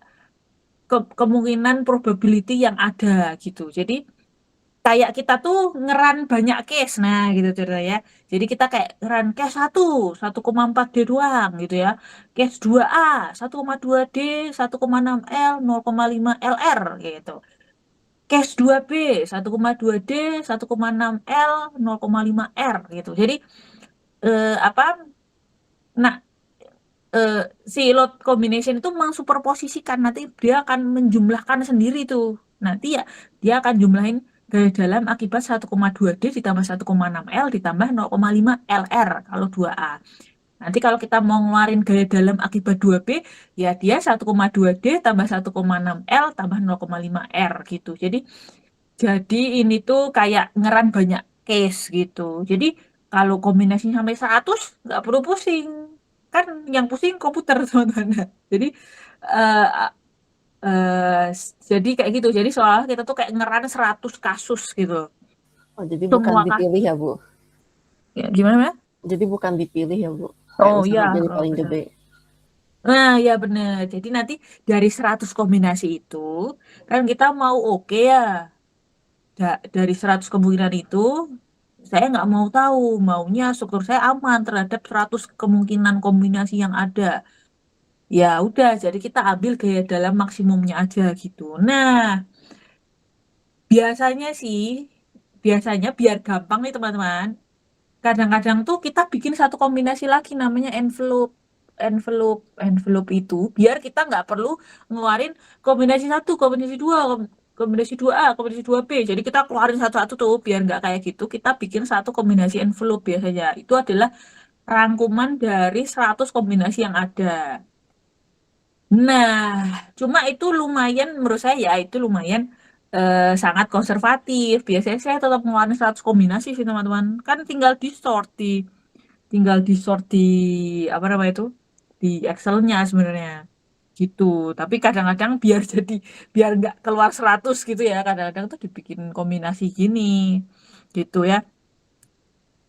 kemungkinan probability yang ada gitu. Jadi kayak kita tuh ngeran banyak case, nah gitu ceritanya ya. Jadi kita kayak ngeran case 1,4 D doang gitu ya. Case 2A, 1,2 D, 1,6 L, 0,5 LR gitu. Case 2B, 1,2 D, 1,6 L, 0,5 R gitu. Jadi apa? Nah, si load combination itu mengsuperposisikan, nanti dia akan menjumlahkan sendiri tuh. Nanti ya dia akan jumlahin gaya dalam akibat 1,2 D ditambah 1,6 L ditambah 0,5 LR kalau 2A. Nanti kalau kita mau ngeluarin gaya dalam akibat 2B, ya dia 1,2 D tambah 1,6 L tambah 0,5 R gitu. Jadi ini tuh kayak ngeran banyak case gitu. Jadi kalau kombinasinya sampai 100 nggak perlu pusing. Kan yang pusing komputer teman-teman. Jadi eh jadi kayak gitu. Jadi soalnya kita tuh kayak ngeran 100 kasus gitu. Oh, jadi bukan Semua dipilih ya, Bu? ya, gimana ya? Jadi bukan dipilih ya, Bu? Kayak Oh misalnya iya, jadi oh, paling benar. gede. Nah, ya bener. Jadi nanti dari 100 kombinasi itu kan kita mau oke ya. Dari 100 kemungkinan itu saya nggak mau tahu, maunya struktur saya aman terhadap 100 kemungkinan kombinasi yang ada. Ya udah, jadi kita ambil gaya dalam maksimumnya aja gitu. Nah, biasanya sih, biasanya biar gampang nih teman-teman, kadang-kadang tuh kita bikin satu kombinasi lagi namanya envelope. Envelope itu biar kita nggak perlu ngeluarin kombinasi satu, kombinasi dua, kombinasi 2A, kombinasi 2B. Jadi kita keluarin satu-satu tuh biar nggak kayak gitu. Kita bikin satu kombinasi envelope biasanya. Itu adalah rangkuman dari 100 kombinasi yang ada. Nah, cuma itu lumayan menurut saya ya itu lumayan sangat konservatif. Biasanya saya tetap ngeluarin 100 kombinasi sih teman-teman. Kan tinggal di sort di apa namanya itu di Excel-nya sebenarnya gitu. Tapi kadang-kadang biar nggak keluar 100 gitu ya. Kadang-kadang tuh dibikin kombinasi gini gitu ya.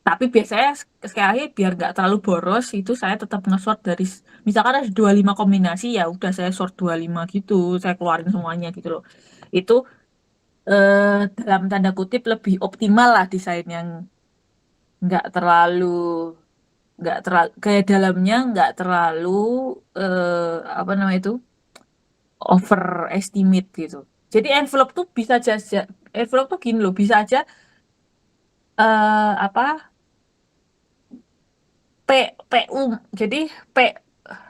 Tapi biasanya sekali lagi biar nggak terlalu boros itu saya tetap nge-sort dari misalkan ada 25 kombinasi ya udah saya sort 25 gitu. Saya keluarin semuanya gitu loh. Itu dalam tanda kutip lebih optimal lah desain yang nggak terlalu gaya dalamnya nggak terlalu apa namanya itu overestimate gitu. Jadi envelope tuh bisa aja envelope tuh gini loh, bisa aja apa P PU. Jadi P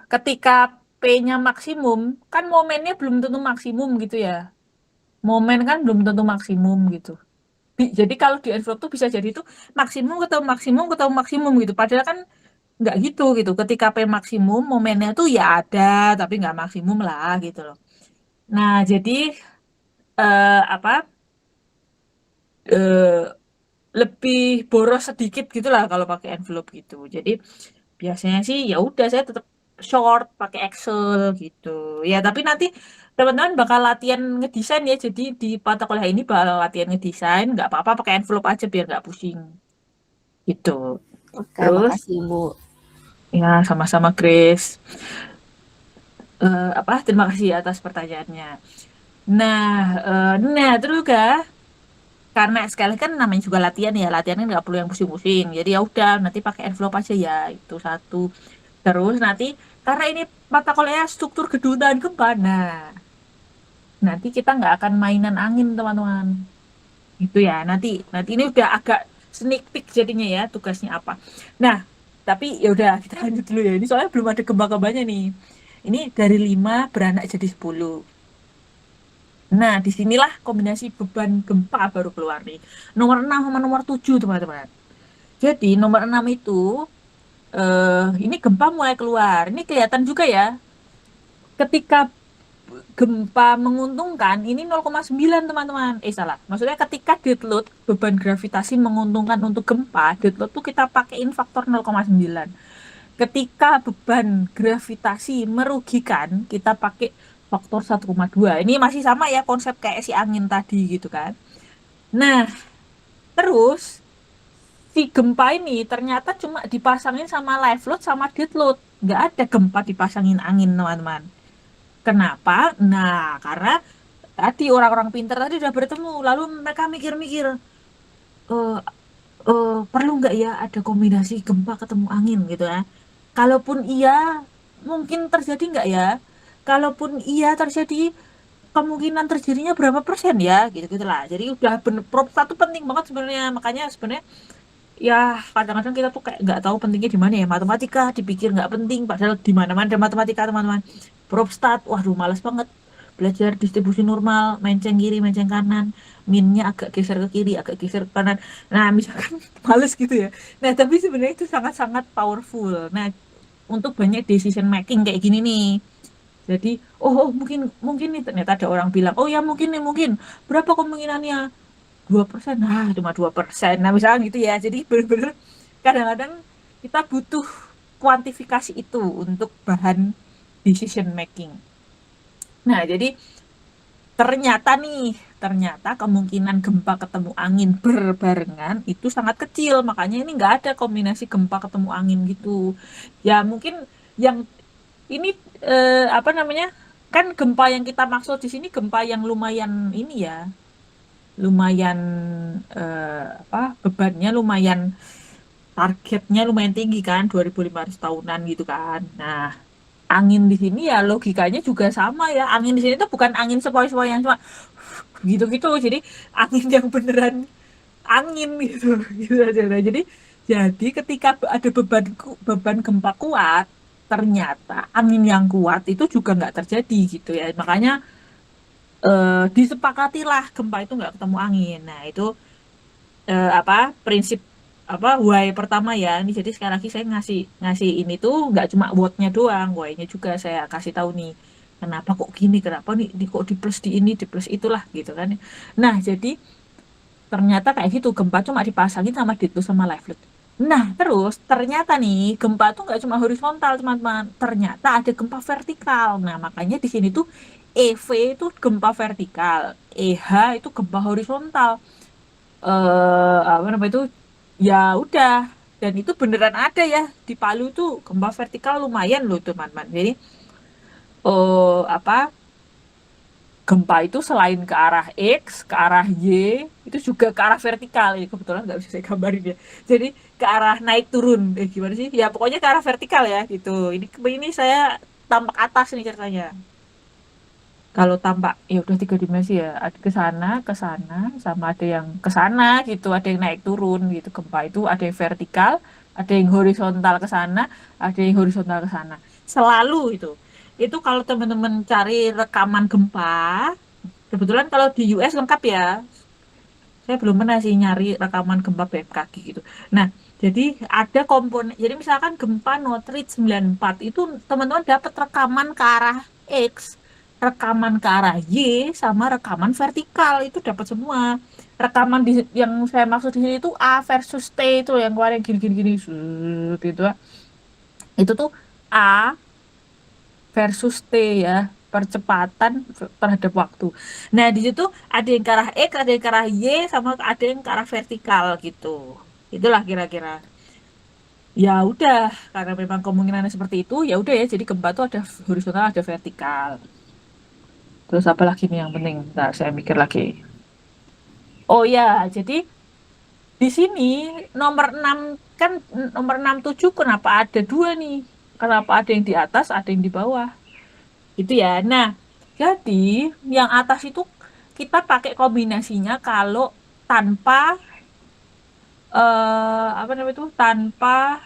ketika P-nya maksimum, kan momennya belum tentu maksimum gitu ya. Momen kan belum tentu maksimum gitu. Jadi kalau di envelope tuh bisa jadi itu maksimum ketemu maksimum ketemu maksimum gitu. Padahal kan nggak gitu gitu. Ketika P maksimum, momennya tuh ya ada, tapi nggak maksimum lah gitu loh. Nah, jadi apa eh, lebih boros sedikit gitulah kalau pakai envelope gitu. Jadi biasanya sih ya udah saya tetap short pakai Excel gitu. Ya tapi nanti teman-teman bakal latihan ngedesain ya. Jadi di mata kuliah ini bakal latihan ngedesain. Nggak apa-apa pakai envelope aja biar nggak pusing gitu. Oke, Terus makasih, Bu. ya sama-sama Grace. Terima kasih atas pertanyaannya. Nah terus kah? Karena sekali kan namanya juga latihan ya, latihan kan nggak perlu yang pusing-pusing. Jadi ya udah, nanti pakai envelope aja ya, itu satu. Terus nanti karena ini mata kuliah struktur kedutaan gempa, nah nanti kita nggak akan mainan angin teman-teman. Itu ya, nanti ini udah agak sneak peek jadinya ya tugasnya apa. Nah, tapi ya udah kita lanjut dulu ya. Ini soalnya belum ada gempa-gempanya nih. Ini dari 5 beranak jadi 10. Nah, disinilah kombinasi beban gempa baru keluar nih. Nomor 6 sama nomor 7, teman-teman. Jadi, nomor 6 itu, ini gempa mulai keluar. Ini kelihatan juga ya. Ketika gempa menguntungkan, ini 0,9, teman-teman. Salah. Maksudnya ketika dead load, beban gravitasi menguntungkan untuk gempa, dead load tuh kita pakein faktor 0,9. Ketika beban gravitasi merugikan, kita pakai faktor 1,2. Ini masih sama ya konsep kayak si angin tadi gitu kan. Nah, terus si gempa ini ternyata cuma dipasangin sama live load sama dead load. Nggak ada gempa dipasangin angin, teman-teman. Kenapa? Nah, karena tadi orang-orang pintar tadi udah bertemu, lalu mereka mikir-mikir, eh perlu nggak ya ada kombinasi gempa ketemu angin gitu ya. Kalaupun iya, mungkin terjadi nggak ya? Kalaupun iya terjadi, kemungkinan terjadinya berapa persen ya? Gitu-gitu lah. Jadi udah bener, prop satu penting banget sebenarnya. Makanya sebenarnya ya kadang-kadang kita tuh kayak nggak tahu pentingnya di mana ya. Matematika dipikir nggak penting, padahal di mana-mana ada matematika teman-teman. Prop stat, waduh males banget. Belajar distribusi normal, menceng kiri, menceng kanan, minnya agak geser ke kiri, agak geser ke kanan. Nah, misalkan males gitu ya. Nah, tapi sebenarnya itu sangat-sangat powerful. Nah, untuk banyak decision making kayak gini nih. Jadi, mungkin mungkin nih ternyata ada orang bilang, oh ya mungkin nih mungkin berapa kemungkinannya 2%, nah cuma 2%. Nah, misalnya gitu ya. Jadi bener-bener kadang-kadang kita butuh kuantifikasi itu untuk bahan decision making. Nah, jadi ternyata kemungkinan gempa ketemu angin berbarengan itu sangat kecil. Makanya ini nggak ada kombinasi gempa ketemu angin gitu. Ya mungkin yang ini apa namanya? Kan gempa yang kita maksud di sini gempa yang lumayan ini ya, lumayan apa bebannya lumayan, targetnya lumayan tinggi kan, 2.500 tahunan gitu kan. Nah, angin di sini ya logikanya juga sama ya. Angin di sini tuh bukan angin sepoi-sepoi yang cuma gitu-gitu. Jadi angin yang beneran angin gitu, gitu aja. Nah, jadi ketika ada beban gempa kuat, ternyata angin yang kuat itu juga nggak terjadi gitu ya. Makanya disepakatilah gempa itu nggak ketemu angin. Nah, itu apa prinsip apa why pertama ya. Ini jadi sekali lagi saya ngasih ngasih ini tuh nggak cuma what-nya doang, why-nya juga saya kasih tahu nih. Kenapa kok gini? Kenapa nih kok di plus di ini, di plus itulah gitu kan. Nah, jadi ternyata kayak gitu gempa cuma dipasangin sama Ditlo sama Livelet. Nah, terus ternyata nih gempa tuh nggak cuma horizontal teman-teman, ternyata ada gempa vertikal. Nah, makanya di sini tuh EV itu gempa vertikal, EH itu gempa horizontal. Apa namanya itu, ya udah, dan itu beneran ada ya di Palu tuh gempa vertikal lumayan loh teman-teman. Jadi apa gempa itu selain ke arah X, ke arah Y, itu juga ke arah vertikal. Ya, kebetulan nggak bisa saya gambarin ya. Jadi ke arah naik turun. Gimana sih? Ya pokoknya ke arah vertikal ya gitu. Ini saya tampak atas nih ceritanya. Kalau tampak ya udah 3 dimensi ya. Ada ke sana, sama ada yang ke sana gitu. Ada yang naik turun gitu. Gempa itu ada yang vertikal, ada yang horizontal ke sana, ada yang horizontal ke sana. Selalu itu. Itu kalau teman-teman cari rekaman gempa, kebetulan kalau di US lengkap ya. Saya belum pernah sih nyari rekaman gempa BMKG gitu. Nah, jadi ada komponen. Jadi misalkan gempa Northridge 94 itu teman-teman dapat rekaman ke arah X, rekaman ke arah Y, sama rekaman vertikal itu dapat semua. Rekaman yang saya maksud di sini itu A versus T itu yang kemarin gini-gini gitu. Itu tuh A versus T ya, percepatan terhadap waktu. Nah, di situ ada yang ke arah X, ada yang ke arah Y, sama ada yang ke arah vertikal gitu. Itulah kira-kira. Ya udah, karena memang kemungkinannya seperti itu, ya udah ya. Jadi gempa tuh ada horizontal, ada vertikal. Terus apa lagi nih yang penting? Ntar saya mikir lagi. Oh ya, jadi di sini nomor 6 kan, nomor 6 7 kenapa ada dua nih? Kenapa ada yang di atas, ada yang di bawah? Itu ya. Nah, jadi yang atas itu kita pakai kombinasinya kalau tanpa apa namanya itu? Tanpa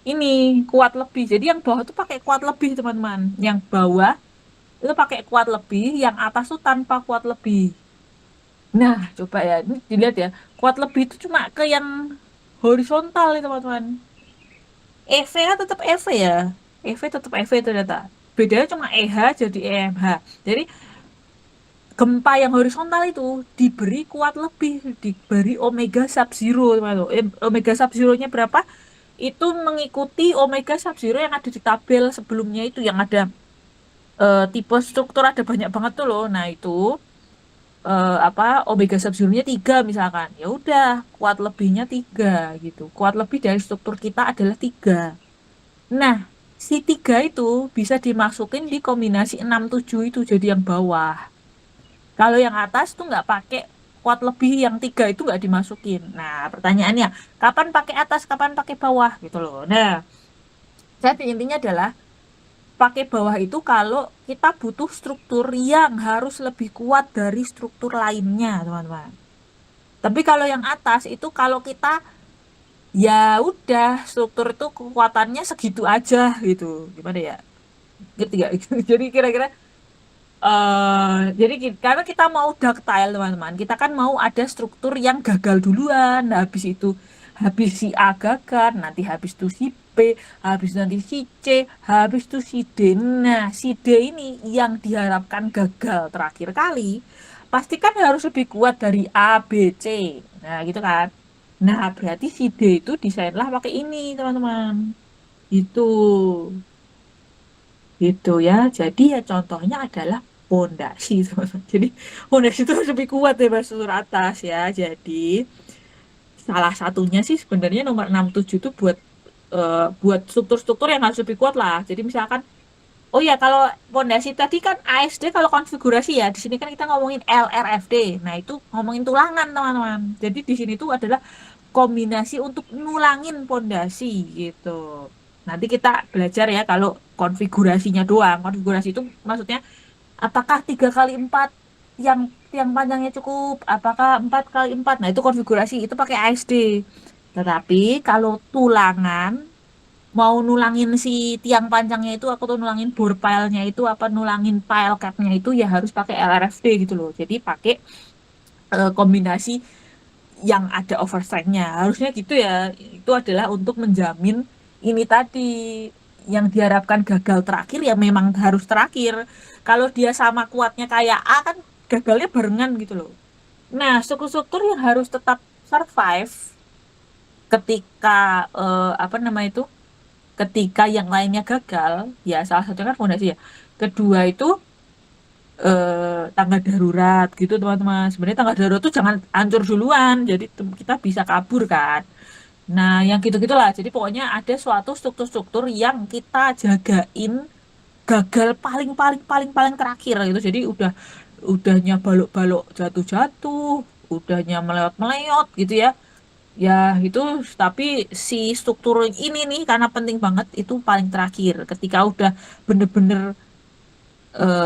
ini kuat lebih. Jadi yang bawah itu pakai kuat lebih, teman-teman. Yang bawah itu pakai kuat lebih, yang atas tuh tanpa kuat lebih. Nah, coba ya, ini dilihat ya. Kuat lebih itu cuma ke yang horizontal nih, teman-teman. EV kan tetap EV ya. EV tetap EV ternyata. Bedanya cuma EH jadi EMH. Jadi gempa yang horizontal itu diberi kuat lebih, diberi omega sub zero, teman-teman. Omega sub zero-nya berapa? Itu mengikuti omega sub zero yang ada di tabel sebelumnya itu, yang ada tipe struktur ada banyak banget tuh loh. Nah, itu apa omega sub zero-nya 3 misalkan. Ya udah, kuat lebihnya 3 gitu. Kuat lebih dari struktur kita adalah 3. Nah, si 3 itu bisa dimasukin di kombinasi 6 7 itu jadi yang bawah. Kalau yang atas tuh nggak pakai kuat lebih, yang 3 itu nggak dimasukin. Nah, pertanyaannya, kapan pakai atas, kapan pakai bawah gitu loh. Nah, jadi intinya adalah pakai bawah itu kalau kita butuh struktur yang harus lebih kuat dari struktur lainnya, teman-teman. Tapi kalau yang atas itu kalau kita ya udah struktur itu kekuatannya segitu aja gitu. Gimana ya? Ngerti gak? Jadi kira-kira jadi karena kita mau ductile teman-teman, kita kan mau ada struktur yang gagal duluan, nah, habis si A gagal, nanti habis itu si B, habis nanti si C, habis itu si D. Nah, si D ini yang diharapkan gagal terakhir kali, pasti kan harus lebih kuat dari A, B, C. Nah, gitu kan. Nah, berarti si D itu desainlah pakai ini, teman-teman. Itu. Gitu ya. Jadi ya contohnya adalah pondasi, teman-teman. Jadi pondasi itu harus lebih kuat daripada struktur atas ya. Jadi salah satunya sih sebenarnya nomor 67 itu buat struktur-struktur yang harus lebih kuat lah. Jadi misalkan, oh ya kalau pondasi tadi kan ASD kalau konfigurasi ya, di sini kan kita ngomongin LRFD. Nah, itu ngomongin tulangan, teman-teman. Jadi di sini tuh adalah kombinasi untuk nulangin pondasi gitu. Nanti kita belajar ya kalau konfigurasinya doang. Konfigurasi itu maksudnya apakah 3x4 yang panjangnya cukup, apakah 4x4. Nah, itu konfigurasi itu pakai ASD. Tetapi kalau tulangan mau nulangin si tiang panjangnya itu atau nulangin bore pile-nya itu apa nulangin pile cap-nya itu ya harus pakai LRFD gitu loh. Jadi pakai kombinasi yang ada overstrike-nya. Harusnya gitu ya. Itu adalah untuk menjamin ini tadi yang diharapkan gagal terakhir ya memang harus terakhir. Kalau dia sama kuatnya kayak A kan gagalnya barengan gitu loh. Nah, struktur-struktur yang harus tetap survive ketika apa nama itu? Ketika yang lainnya gagal, ya salah satunya kan fondasi ya. Kedua itu tangga darurat gitu teman-teman. Sebenarnya tangga darurat tuh jangan hancur duluan, jadi kita bisa kabur kan. Nah, yang gitu-gitulah. Jadi pokoknya ada suatu struktur-struktur yang kita jagain gagal paling paling paling paling terakhir gitu. Jadi udahnya balok-balok jatuh-jatuh, udahnya meleot-meleot gitu ya. Ya itu tapi si struktur ini nih karena penting banget itu paling terakhir. Ketika udah bener-bener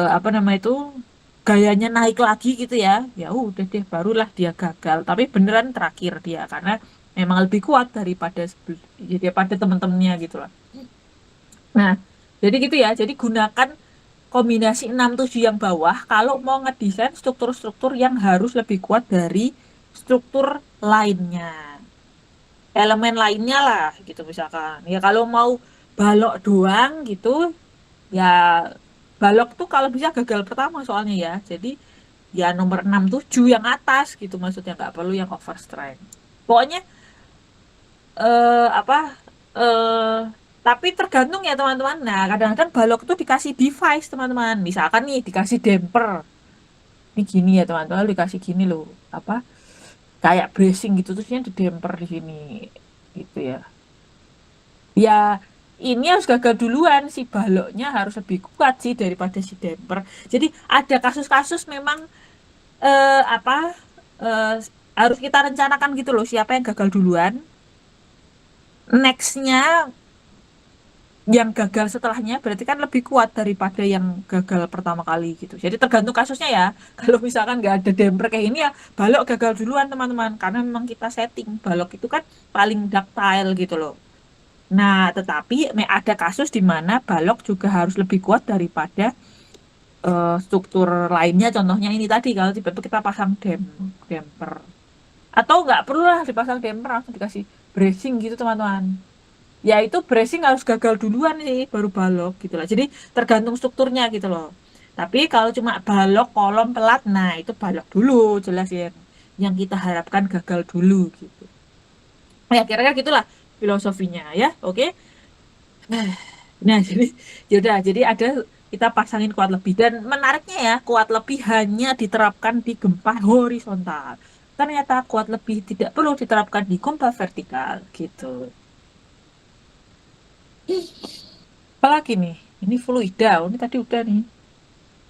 apa nama itu gayanya naik lagi gitu ya, ya udah deh barulah dia gagal. Tapi beneran terakhir dia karena memang lebih kuat daripada teman-temannya gitu lah. Nah, jadi gitu ya. Jadi gunakan kombinasi 6 7 yang bawah kalau mau ngedesain struktur-struktur yang harus lebih kuat dari struktur lainnya. Elemen lainnya lah gitu misalkan. Ya kalau mau balok doang gitu, ya balok tuh kalau bisa gagal pertama soalnya ya. Jadi ya nomor 6 7 yang atas gitu maksudnya nggak perlu yang overstrength. Pokoknya apa eh tapi tergantung ya teman-teman. Nah, kadang-kadang balok tuh dikasih device teman-teman. Misalkan nih dikasih damper. Ini gini ya teman-teman, dikasih gini loh. Apa? Kayak bracing gitu terusnya di damper di sini gitu ya. Ya ini harus gagal duluan si baloknya harus lebih kuat sih daripada si damper. Jadi ada kasus-kasus memang apa eh, harus kita rencanakan gitu loh siapa yang gagal duluan. Nextnya yang gagal setelahnya berarti kan lebih kuat daripada yang gagal pertama kali gitu. Jadi tergantung kasusnya ya. Kalau misalkan nggak ada damper kayak ini ya balok gagal duluan teman-teman karena memang kita setting balok itu kan paling ductile gitu loh. Nah, tetapi ada kasus di mana balok juga harus lebih kuat daripada struktur lainnya. Contohnya ini tadi kalau tiba-tiba kita pasang damper. Atau nggak perlu lah dipasang damper, langsung dikasih bracing gitu teman-teman. Ya itu bracing harus gagal duluan sih, baru balok gitu lah. Jadi tergantung strukturnya gitu loh. Tapi kalau cuma balok, kolom, pelat, nah itu balok dulu jelas ya. Yang kita harapkan gagal dulu gitu. Ya kira-kira gitulah filosofinya ya, oke? Nah, jadi yaudah, jadi ada kita pasangin kuat lebih dan menariknya ya, kuat lebih hanya diterapkan di gempa horizontal. Ternyata kuat lebih tidak perlu diterapkan di gempa vertikal gitu. Apalagi nih? Ini fluida, ini tadi udah nih.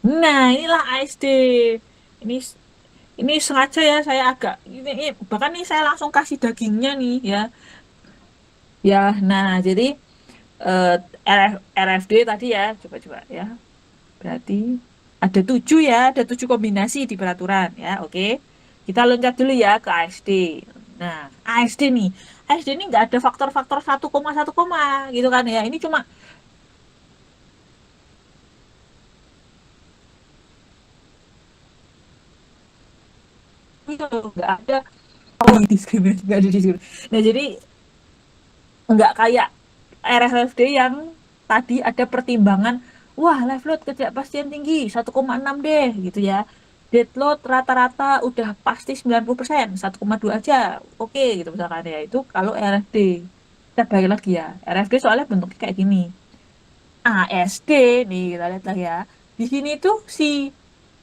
Nah, inilah ASD. Ini sengaja ya saya agak ini bahkan nih saya langsung kasih dagingnya nih ya. Ya, nah jadi eh, RFD tadi ya, coba-coba ya. Berarti ada 7 ya, ada 7 kombinasi di peraturan ya, oke. Kita loncat dulu ya ke ASD. Nah, ASD nih, ASD ini nggak ada faktor-faktor 1 koma gitu kan ya. Ini cuma nggak ada diskriminasi, nggak ada diskriminasi. Nah, jadi nggak kayak RFD yang tadi ada pertimbangan, wah live load ketidakpastian tinggi 1,6 deh gitu ya. Dead load rata-rata udah pasti 90%, 1,2 aja. Oke gitu misalkan ya. Itu kalau RFD. Kita balik lagi ya. RFD soalnya bentuknya kayak gini. ASD nih kita lihat lagi ya. Di sini tuh si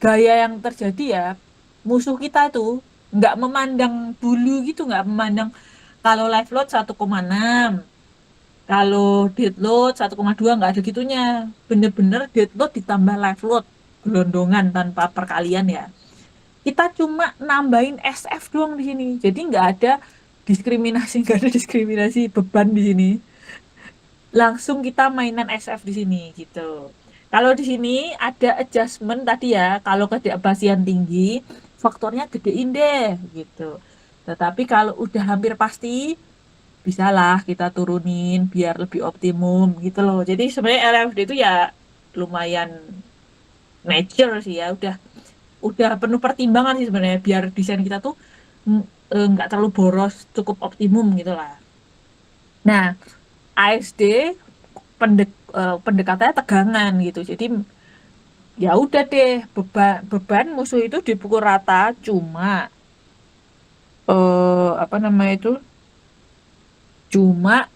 gaya yang terjadi ya, musuh kita tuh nggak memandang dulu gitu, nggak memandang kalau live load 1,6, kalau dead load 1,2 nggak ada gitunya. Bener-bener dead load ditambah live load gelondongan tanpa perkalian ya. Kita cuma nambahin SF doang di sini. Jadi nggak ada diskriminasi, nggak ada diskriminasi beban di sini. Langsung kita mainan SF di sini gitu. Kalau di sini ada adjustment tadi ya, kalau ketidakpastian tinggi, faktornya gedein deh gitu. Tetapi kalau udah hampir pasti, bisalah kita turunin biar lebih optimum gitu loh. Jadi sebenarnya LFD itu ya lumayan mature sih ya, udah penuh pertimbangan sih sebenarnya biar desain kita tuh nggak terlalu boros, cukup optimum gitu lah. Nah, ASD pendekatannya tegangan gitu. Jadi ya udah deh, beban musuh itu dipukul rata, cuma apa namanya itu? Cuma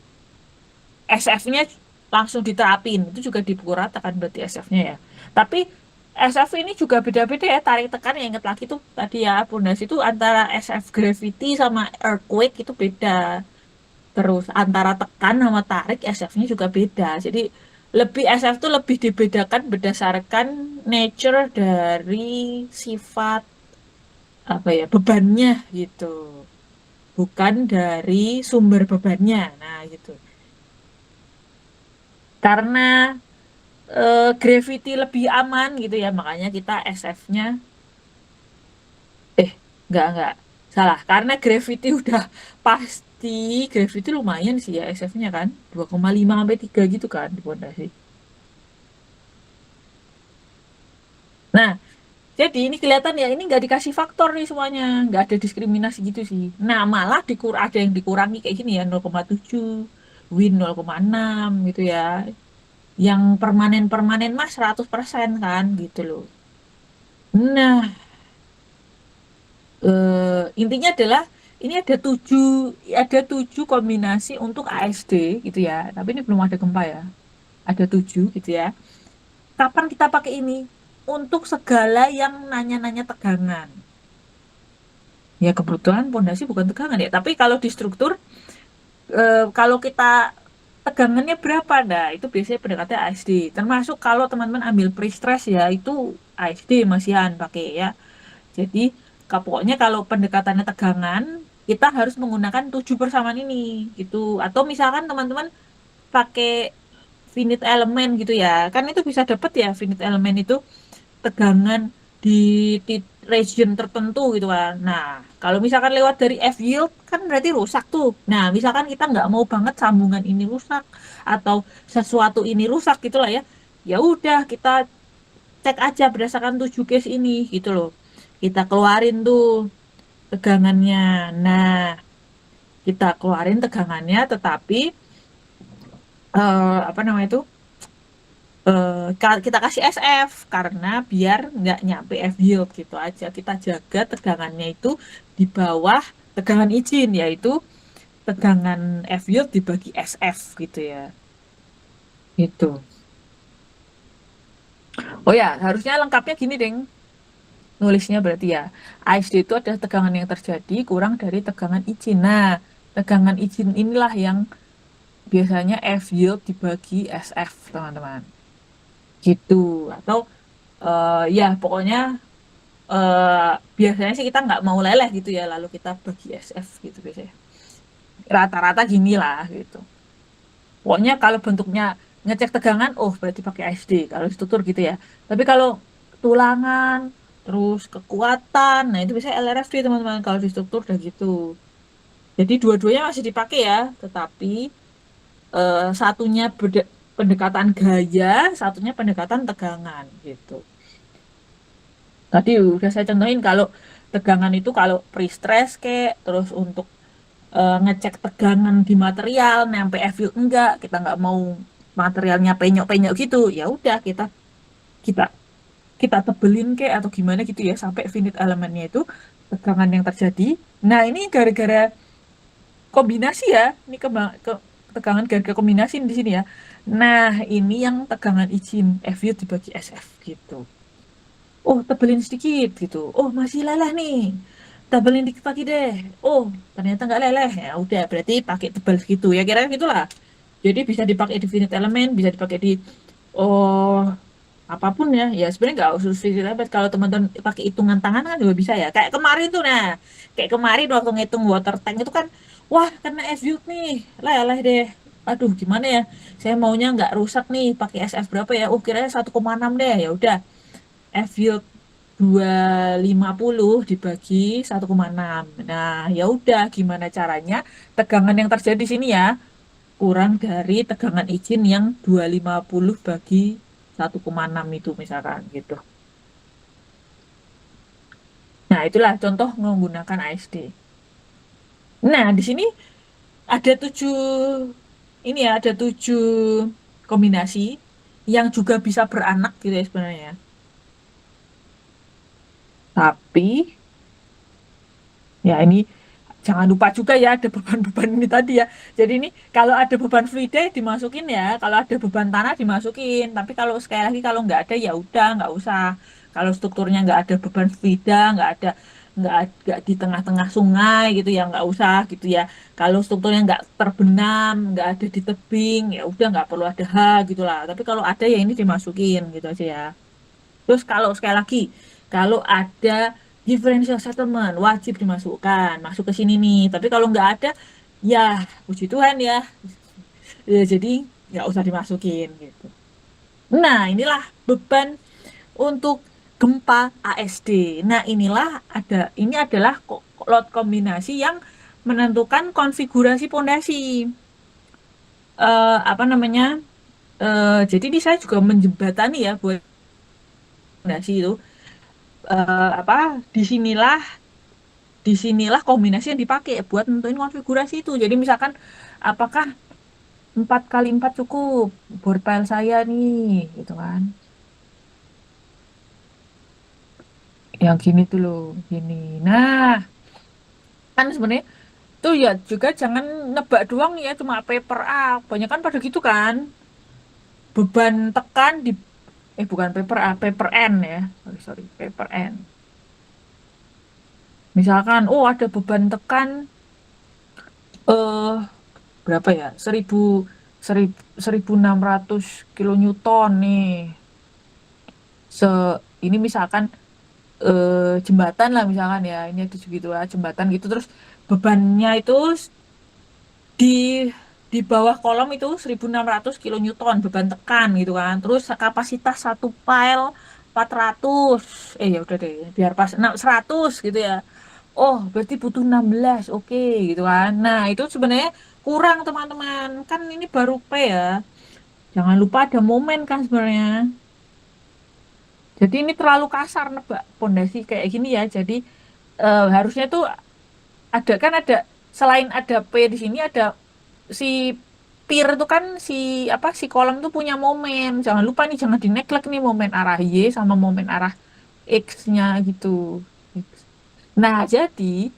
SF-nya langsung diterapin. Itu juga dipukul rata kan berarti SF-nya ya. Tapi SF ini juga beda-beda ya, tarik tekan yang inget lagi tuh tadi ya, pondasi itu antara SF gravity sama earthquake itu beda. Terus antara tekan sama tarik SF-nya juga beda. Jadi lebih SF tuh lebih dibedakan berdasarkan nature dari sifat apa ya bebannya gitu, bukan dari sumber bebannya. Nah gitu. Karena gravity lebih aman gitu ya, makanya kita SF-nya eh enggak salah. Karena gravity udah pasti, gravity lumayan sih ya SF-nya kan 2,5 sampai 3 gitu kan di pondasi. Nah, jadi ini kelihatan ya, ini nggak dikasih faktor nih semuanya, nggak ada diskriminasi gitu sih. Nah, malah ada yang dikurangi kayak gini ya, 0,7, win 0,6 gitu ya. Yang permanen-permanen mas 100% kan gitu loh. Nah, intinya adalah ini ada tujuh kombinasi untuk ASD gitu ya. Tapi ini belum ada gempa ya. Ada 7 gitu ya. Kapan kita pakai ini? Untuk segala yang nanya-nanya tegangan. Ya kebetulan pondasi bukan tegangan ya. Tapi kalau di struktur, kalau kita tegangannya berapa? Nah, itu biasanya pendekatnya ASD. Termasuk kalau teman-teman ambil pre-stress ya, itu ASD masihan pakai ya. Jadi pokoknya kalau pendekatannya tegangan, kita harus menggunakan 7 persamaan ini gitu. Atau misalkan teman-teman pakai finite element gitu ya. Kan itu bisa dapet ya finite element itu tegangan di region tertentu gitu kan. Nah, kalau misalkan lewat dari F yield kan berarti rusak tuh. Nah, misalkan kita nggak mau banget sambungan ini rusak atau sesuatu ini rusak gitu lah ya. Ya udah kita cek aja berdasarkan 7 case ini gitu loh. Kita keluarin tuh tegangannya. Nah, kita keluarin tegangannya tetapi apa namanya itu? Kita kasih SF karena biar nggak nyampe F yield gitu aja. Kita jaga tegangannya itu di bawah tegangan izin, yaitu tegangan F yield dibagi SF gitu ya. Itu. Oh ya, harusnya lengkapnya gini, Deng. Nulisnya berarti ya. ASD itu adalah tegangan yang terjadi kurang dari tegangan izin. Nah, tegangan izin inilah yang biasanya F yield dibagi SF, teman-teman. Gitu. Atau ya pokoknya biasanya sih kita nggak mau leleh gitu ya, lalu kita bagi SF gitu biasanya. Rata-rata gini lah gitu. Pokoknya kalau bentuknya ngecek tegangan, oh berarti pakai ASD kalau struktur gitu ya. Tapi kalau tulangan, terus kekuatan, nah itu biasanya LRFD teman-teman kalau di struktur udah gitu. Jadi dua-duanya masih dipakai ya, tetapi satunya pendekatan gaya, satunya pendekatan tegangan gitu. Tadi udah saya contohin kalau tegangan itu kalau pre-stress kek, terus untuk ngecek tegangan di material, nyampe field enggak, kita nggak mau materialnya penyok-penyok gitu, ya udah kita kita tebelin kek atau gimana gitu ya sampai finite elemennya itu tegangan yang terjadi. Nah ini gara-gara kombinasi ya, ini tegangan gara-gara kombinasi di sini ya. Nah ini yang tegangan izin FU dibagi SF gitu. Oh tebelin sedikit gitu. Oh masih lelah nih. Tebelin dikit lagi deh. Oh ternyata nggak leleh. Ya udah berarti pakai tebal segitu ya kira-kira gitulah. Jadi bisa dipakai di finite element, bisa dipakai di oh apapun ya. Ya sebenarnya nggak usah finite element. Kalau teman-teman pakai hitungan tangan kan juga bisa ya. Kayak kemarin tuh nah, kayak kemarin waktu ngitung water tank itu kan, wah kena FU nih, leleh deh. Aduh gimana ya? Saya maunya nggak rusak nih, pakai SF berapa ya? Oh kiranya 1,6 deh. Ya udah. FU 250 dibagi 1,6. Nah, ya udah gimana caranya tegangan yang terjadi di sini ya kurang dari tegangan izin yang 250 bagi 1,6 itu misalkan gitu. Nah, itulah contoh menggunakan ASD. Nah, di sini ada 7 ini ya, ada 7 kombinasi yang juga bisa beranak gitu ya sebenarnya. Tapi ya ini jangan lupa juga ya ada beban-beban ini tadi ya. Jadi ini kalau ada beban fluida dimasukin ya, kalau ada beban tanah dimasukin. Tapi kalau sekali lagi kalau nggak ada ya udah nggak usah. Kalau strukturnya nggak ada beban fluida, nggak di tengah-tengah sungai gitu ya nggak usah gitu ya. Kalau strukturnya nggak terbenam, nggak ada di tebing ya udah nggak perlu ada H gitu lah. Tapi kalau ada ya ini dimasukin gitu aja ya. Terus kalau sekali lagi, kalau ada differential settlement wajib dimasukkan, masuk ke sini nih. Tapi kalau nggak ada, ya puji Tuhan ya. Ya, jadi nggak usah dimasukin gitu. Nah, inilah beban untuk gempa ASD. Nah, ini adalah load kombinasi yang menentukan konfigurasi pondasi. Apa namanya? Jadi ini saya juga menjembatani ya buat pondasi itu. Apa disinilah kombinasi yang dipakai buat nentuin konfigurasi itu. Jadi misalkan apakah 4x4 cukup board file saya nih, gitu kan. Yang gini tuh loh, gini. Nah, kan sebenarnya tuh ya juga jangan nebak doang ya cuma paper A. Banyak kan pada gitu kan. Beban tekan di bukan paper A, paper N ya. Sorry, paper N. Misalkan, oh ada beban tekan eh berapa ya? 1600 kilonewton nih. Se ini misalkan jembatan lah misalkan ya. Ini ada segitu lah jembatan gitu terus bebannya itu di di bawah kolom itu 1600 kilonewton beban tekan gitu kan. Terus kapasitas satu pile 400. Ya udah deh, biar pas 100 gitu ya. Oh, berarti butuh 16. Oke, gitu kan. Nah, itu sebenarnya kurang teman-teman. Kan ini baru P ya. Jangan lupa ada momen kan sebenarnya. Jadi ini terlalu kasar nebak pondasi kayak gini ya. Jadi harusnya tuh ada selain ada P di sini ada si pir itu kan si kolom tuh punya momen. Jangan lupa nih jangan dineglek nih momen arah Y sama momen arah X-nya gitu. Nah, jadi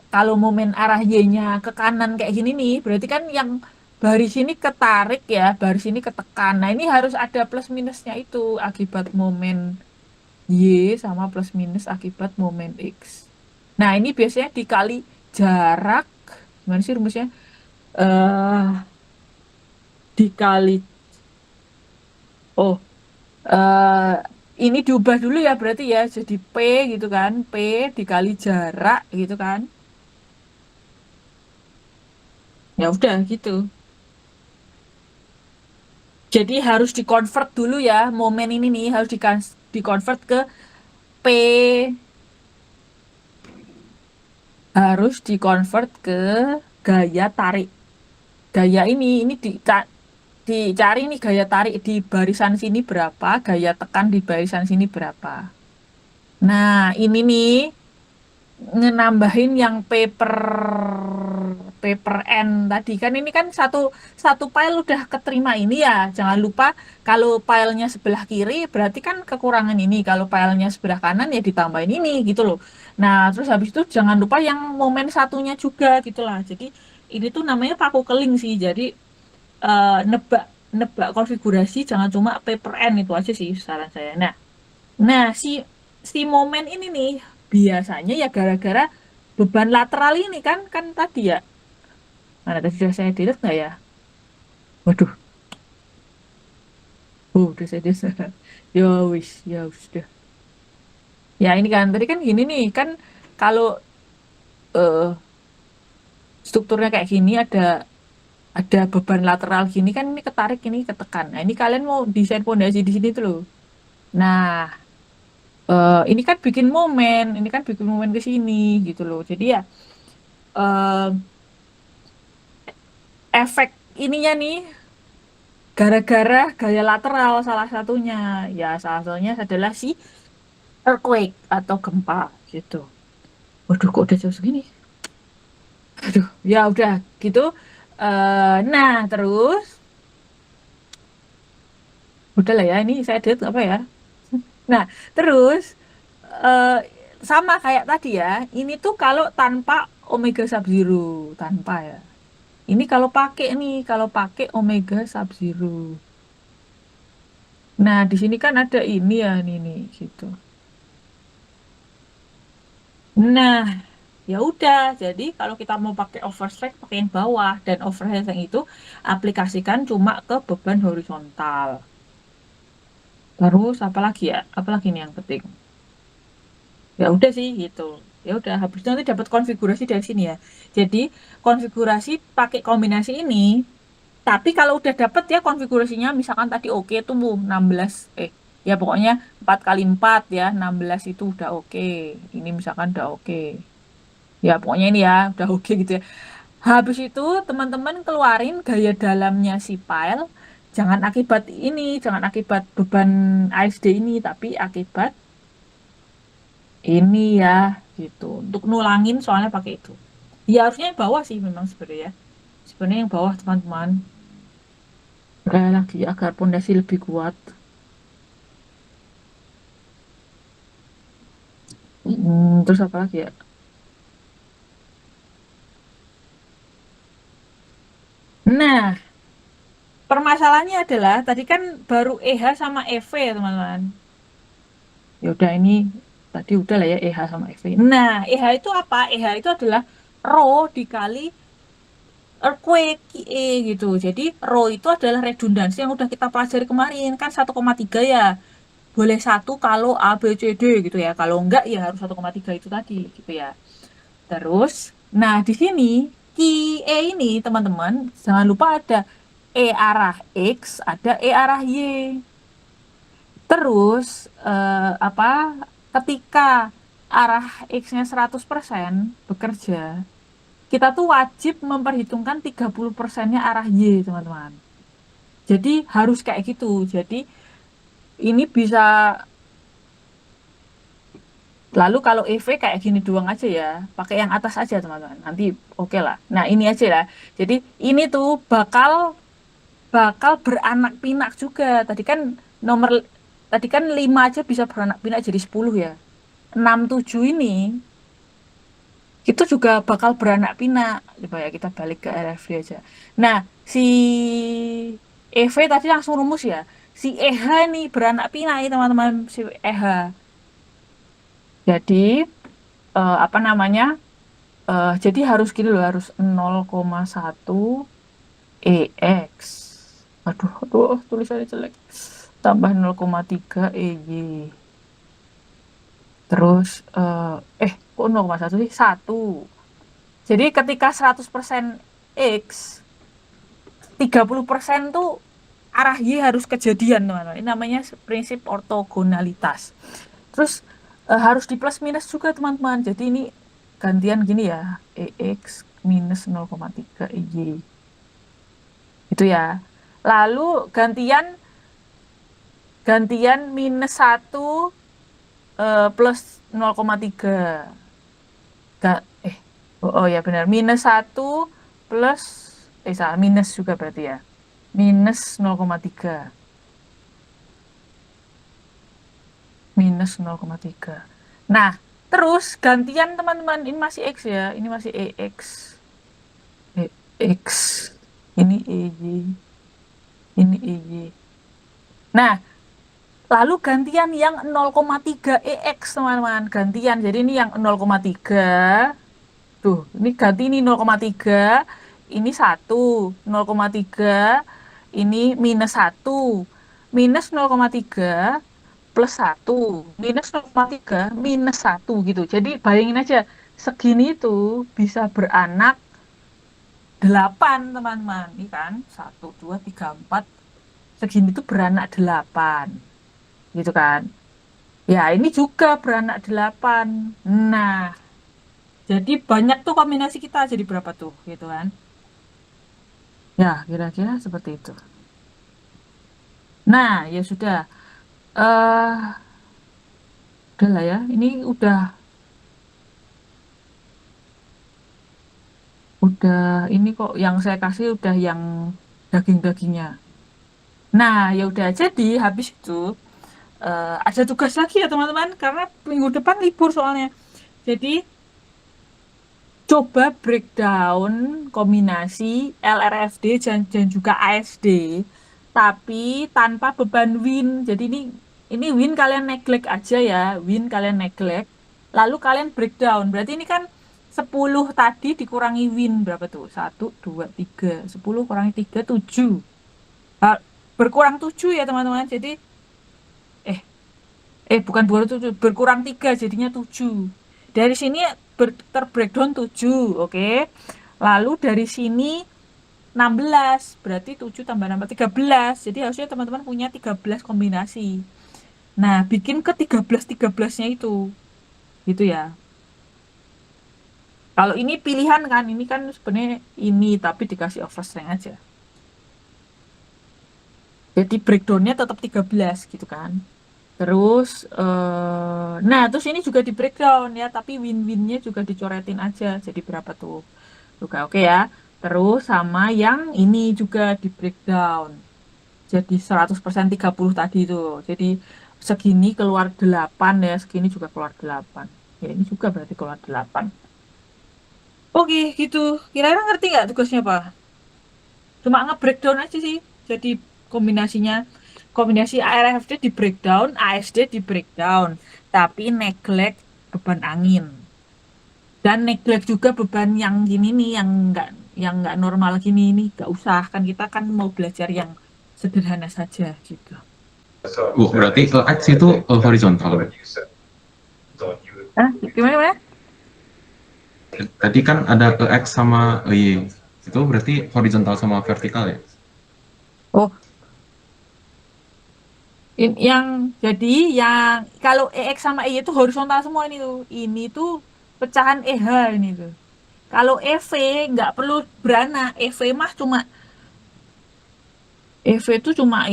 kalau momen arah Y-nya ke kanan kayak gini nih, berarti kan yang baris ini ketarik ya, baris ini ketekan. Nah, ini harus ada plus minusnya itu akibat momen Y sama plus minus akibat momen X. Nah, ini biasanya dikali jarak, gimana sih rumusnya? eh dikali, oh, eh ini diubah dulu ya berarti ya jadi P gitu kan, P dikali jarak gitu kan. Ya udah gitu. Jadi harus dikonvert dulu ya, momen ini nih harus dikonvert ke P, harus dikonvert ke gaya tarik. Gaya ini dicari nih gaya tarik di barisan sini berapa, gaya tekan di barisan sini berapa. Nah, ini nih ngenambahin yang paper N tadi kan ini kan satu satu file udah keterima ini ya. Jangan lupa kalau filenya sebelah kiri berarti kan kekurangan ini. Kalau filenya sebelah kanan ya ditambahin ini gitu loh. Nah, terus habis itu jangan lupa yang momen satunya juga gitu lah. Jadi ini tuh namanya paku keling sih. Jadi nebak nebak konfigurasi jangan cuma paper N itu aja sih saran saya. Nah, si momen ini nih biasanya ya gara-gara beban lateral ini kan tadi ya. Mana tadi sudah saya delete nggak ya? Waduh, udah saya delete. Ya wis deh. Ya ini kan tadi kan gini nih kan kalau eh, strukturnya kayak gini ada beban lateral gini kan ini ketarik ini ketekan. Nah ini kalian mau desain fondasi di sini tuh loh. Nah ini kan bikin momen, ini kan bikin momen ke sini gitu loh. Jadi ya eh, efek ininya nih gara-gara gaya lateral salah satunya. Ya salah satunya adalah si earthquake atau gempa gitu. Waduh kok udah jauh segini? Aduh, ya udah gitu. Nah terus udah lah ya ini saya delete apa ya? Nah terus eh, sama kayak tadi ya. Ini tuh kalau tanpa omega sub zero tanpa ya. Ini kalau pakai omega sub zero. Nah di sini kan ada ini ya ini nih gitu. Nah, ya udah. Jadi kalau kita mau pakai overstrike pakai yang bawah dan overhead yang itu aplikasikan cuma ke beban horizontal. Terus apalagi ya? Apalagi nih yang penting? Ya udah sih gitu. Ya udah habis itu nanti dapat konfigurasi dari sini ya. Jadi konfigurasi pakai kombinasi ini. Tapi kalau udah dapet ya konfigurasinya misalkan tadi oke tuh 16 ya pokoknya 4 kali 4 ya 16 itu udah oke. Ini misalkan udah oke. Ya pokoknya ini ya udah oke gitu ya. Habis itu teman-teman keluarin gaya dalamnya si file. Jangan akibat beban ASD ini, tapi akibat ini ya gitu. Untuk nulangin soalnya pakai itu. Ya harusnya yang bawah sih memang sebenarnya. Sebenarnya yang bawah teman-teman. Udah lagi agar pondasi lebih kuat. Terus apa lagi ya? Nah, permasalahannya adalah tadi kan baru EH sama EV ya teman-teman. Ya udah ini tadi udah lah ya EH sama EV. Nah, EH itu apa? EH itu adalah rho dikali earthquake gitu. Jadi rho itu adalah redundansi yang udah kita pelajari kemarin kan 1,3 ya. Boleh satu kalau A, B, C, D gitu ya. Kalau enggak ya harus 1,3 itu tadi gitu ya. Terus, nah di sini QE ini teman-teman jangan lupa ada E arah X, ada E arah Y. Terus apa? Ketika arah X-nya 100% bekerja, kita tuh wajib memperhitungkan 30%-nya arah Y, teman-teman. Jadi harus kayak gitu. Jadi ini bisa lalu kalau EV kayak gini doang aja ya, pakai yang atas aja teman-teman. Nanti oke lah. Nah ini aja lah. Jadi ini tuh bakal beranak pinak juga. Tadi kan 5 aja bisa beranak pinak jadi 10 ya. 6 7 ini itu juga bakal beranak pinak. Coba ya kita balik ke RFD aja. Nah, si EV tadi langsung rumus ya. Si EH nih beranak pinak ya teman-teman si EH. Jadi apa namanya? Jadi harus gini loh, harus 0,1 EX. Aduh, tulisannya jelek. tambah 0,3 EY. Terus, kok 0,1 sih? 1. Jadi ketika 100% X, 30% tuh arah Y harus kejadian, teman-teman. Ini namanya prinsip ortogonalitas. Terus harus di plus minus juga, teman-teman. Jadi ini gantian gini ya, EX minus 0,3 EY. Gitu ya. Lalu gantian minus 1 plus 0,3. Oh ya benar, minus 1 plus, salah, minus juga berarti ya. Minus 0,3. Minus 0,3. Nah, terus gantian teman-teman, ini masih X ya, ini masih EX. EX. Ini EY. Ini EY. Nah, lalu gantian yang 0,3 EX, teman-teman. Gantian, jadi ini yang 0,3. Tuh, ini ganti ini 0,3. Ini 1. 0,3. Ini minus 1. Minus 0,3 plus 1. Minus 0,3 minus 1 gitu. Jadi bayangin aja, segini itu bisa beranak 8, teman-teman. Ini kan 1, 2, 3, 4. Segini itu beranak 8. Gitu kan. Ya, ini juga beranak 8. Nah, jadi banyak tuh kombinasi kita. Jadi berapa tuh, gitu kan. Ya, kira-kira seperti itu. Nah, ya sudah. Udah lah ya. Ini udah ini kok yang saya kasih udah yang daging-dagingnya. Nah, ya udah, jadi habis itu ada tugas lagi ya teman-teman, karena minggu depan libur soalnya. Jadi coba breakdown kombinasi LRFD dan juga ASD, tapi tanpa beban win. Jadi ini win kalian neglect aja ya, win kalian neglect. Lalu kalian breakdown. Berarti ini kan 10 tadi dikurangi win berapa tuh? 1, 2, 3. 10 kurangi 3, 7. Berkurang 7 ya teman-teman. Jadi bukan 27, berkurang 3 jadinya 7. Dari sini terbreakdown 7, oke. Lalu dari sini 16, berarti 7 tambah 16, 13. Jadi harusnya teman-teman punya 13 kombinasi. Nah, bikin ke 13-13-nya itu. Gitu ya. Kalau ini pilihan kan, ini kan sebenarnya ini, tapi dikasih overstrength aja. Jadi breakdownnya tetap 13 gitu kan. Terus, nah terus ini juga di breakdown ya, tapi win-winnya juga dicoretin aja. Jadi berapa tuh? Juga oke ya. Terus sama yang ini juga di breakdown. Jadi 100% 30 tadi tuh. Jadi segini keluar 8 ya, segini juga keluar 8. Ya ini juga berarti keluar 8. Oke gitu. Kira-kira ngerti nggak tugasnya Pak? Cuma nge-breakdown aja sih. Jadi kombinasi ARFD di breakdown, ASD di breakdown, tapi neglect beban angin. Dan neglect juga beban yang gini nih, yang nggak normal gini nih, nggak usah. Kan kita kan mau belajar yang sederhana saja gitu. Berarti X itu horizontal. Gimana? Tadi kan ada X sama Y. Itu berarti horizontal sama vertikal ya? Oh, jadi yang kalau EX sama EY itu horizontal semua ini tuh. Ini tuh pecahan EH ini tuh. Kalau EV nggak perlu beranak, EV itu cuma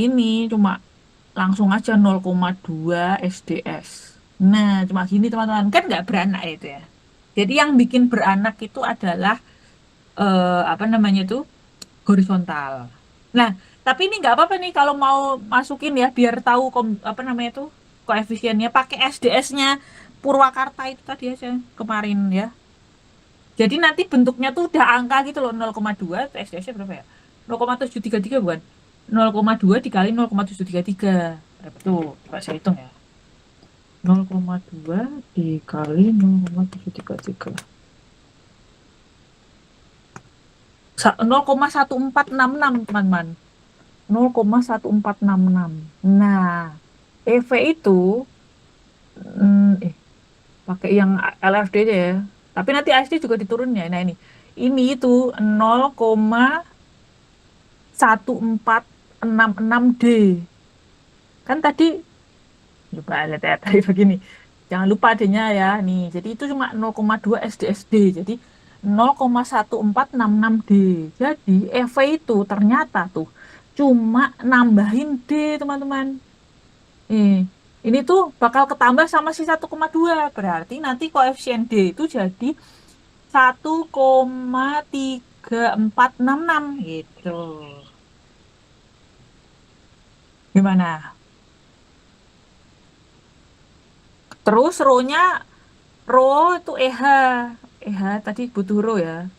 langsung aja 0,2 SDS. Nah, cuma gini teman-teman, kan nggak beranak itu ya. Jadi yang bikin beranak itu adalah apa namanya tuh, horizontal. Nah, tapi ini nggak apa-apa nih kalau mau masukin ya, biar tahu apa namanya tuh koefisiennya, pakai SDS-nya Purwakarta itu tadi aja kemarin ya. Jadi nanti bentuknya tuh udah angka gitu loh, 0,2, SDS-nya berapa ya? 0,733 bukan? 0,2 dikali 0,733. Berapa tuh? Coba saya hitung ya. 0,2 dikali 0,733. 0,1466 teman-teman. 0,1466. Nah, EV itu pakai yang LFD aja ya. Tapi nanti ASD juga diturun ya. Nah, ini itu 0,1466D. Kan tadi coba lihat ya tadi begini. Jangan lupa adanya ya. Nih, jadi itu cuma 0,2 SDSD. Jadi 0,1466D. Jadi EV itu ternyata tuh cuma nambahin D, teman-teman. Ini tuh bakal ketambah sama si 1,2. Berarti nanti koefisien D itu jadi 1,3466 gitu. Gimana? Terus rho itu EH. EH tadi butuh rho ya.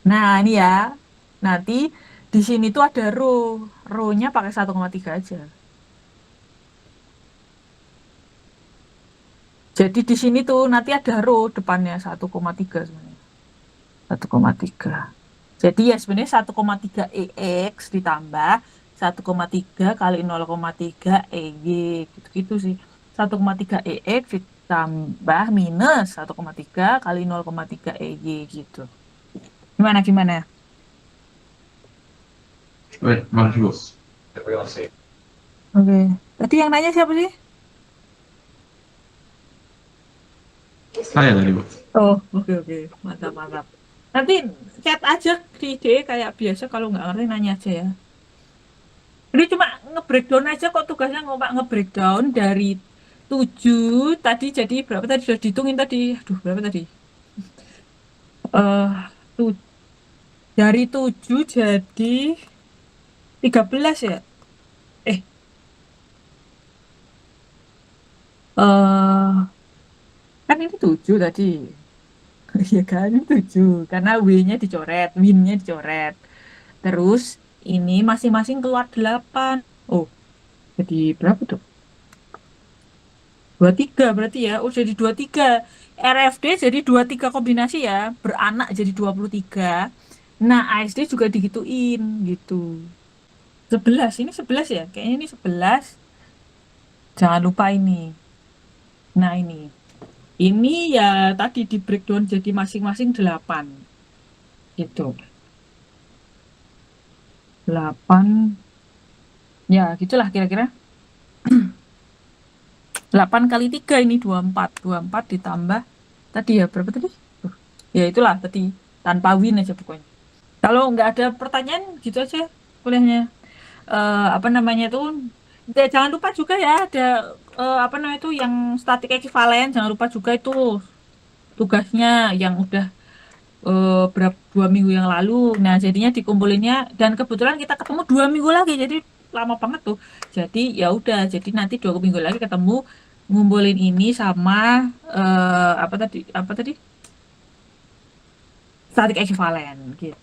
Nah, ini ya. Nanti di sini tuh ada rho. Rho-nya pakai 1,3 aja. Jadi di sini tuh nanti ada rho depannya 1,3 sebenarnya. 1,3. Jadi ya sebenarnya 1,3 EX ditambah 1,3 kali 0,3 EG gitu-gitu sih. 1,3 EX ditambah minus 1,3 kali 0,3 EG gitu. Gimana? Wait, bagus. Oke. Tadi yang nanya siapa sih? Saya tadi, Bu. Oh, oke. Mantap. Nanti chat aja di IG kayak biasa, kalau nggak ngerti nanya aja ya. Ini cuma nge-breakdown aja kok, tugasnya nge-breakdown dari 7 tadi jadi berapa tadi, sudah dihitungin tadi. Aduh, berapa tadi? Eh, tuh dari 7 jadi 13 ya? Eh, eh kan ini 7 tadi. Iya kan, ini 7 karena W-nya dicoret, win-nya dicoret. Terus ini masing-masing keluar 8. Oh, jadi berapa tuh? 23 berarti ya. Oh, jadi 23. RFD jadi 23 kombinasi ya. Beranak jadi 23. Nah, ASD juga digituin gitu. 11. Ini 11 ya? Kayaknya ini 11. Jangan lupa ini. Nah, ini. Ini ya tadi di breakdown jadi masing-masing 8. Gitu. 8. Ya, gitulah kira-kira. 8 kali 3 ini 24. 24 ditambah tadi ya berapa tadi? Ya itulah tadi, tanpa win aja pokoknya. Kalau nggak ada pertanyaan gitu aja kuliahnya. Apa namanya tuh? Jangan lupa juga ya ada apa namanya itu yang statik ekivalen. Jangan lupa juga itu tugasnya yang udah berapa 2 minggu yang lalu. Nah, jadinya dikumpulinnya, dan kebetulan kita ketemu 2 minggu lagi, jadi lama banget tuh. Jadi ya udah, jadi nanti 2 minggu lagi ketemu ngumpulin ini sama apa tadi statik ekivalen gitu.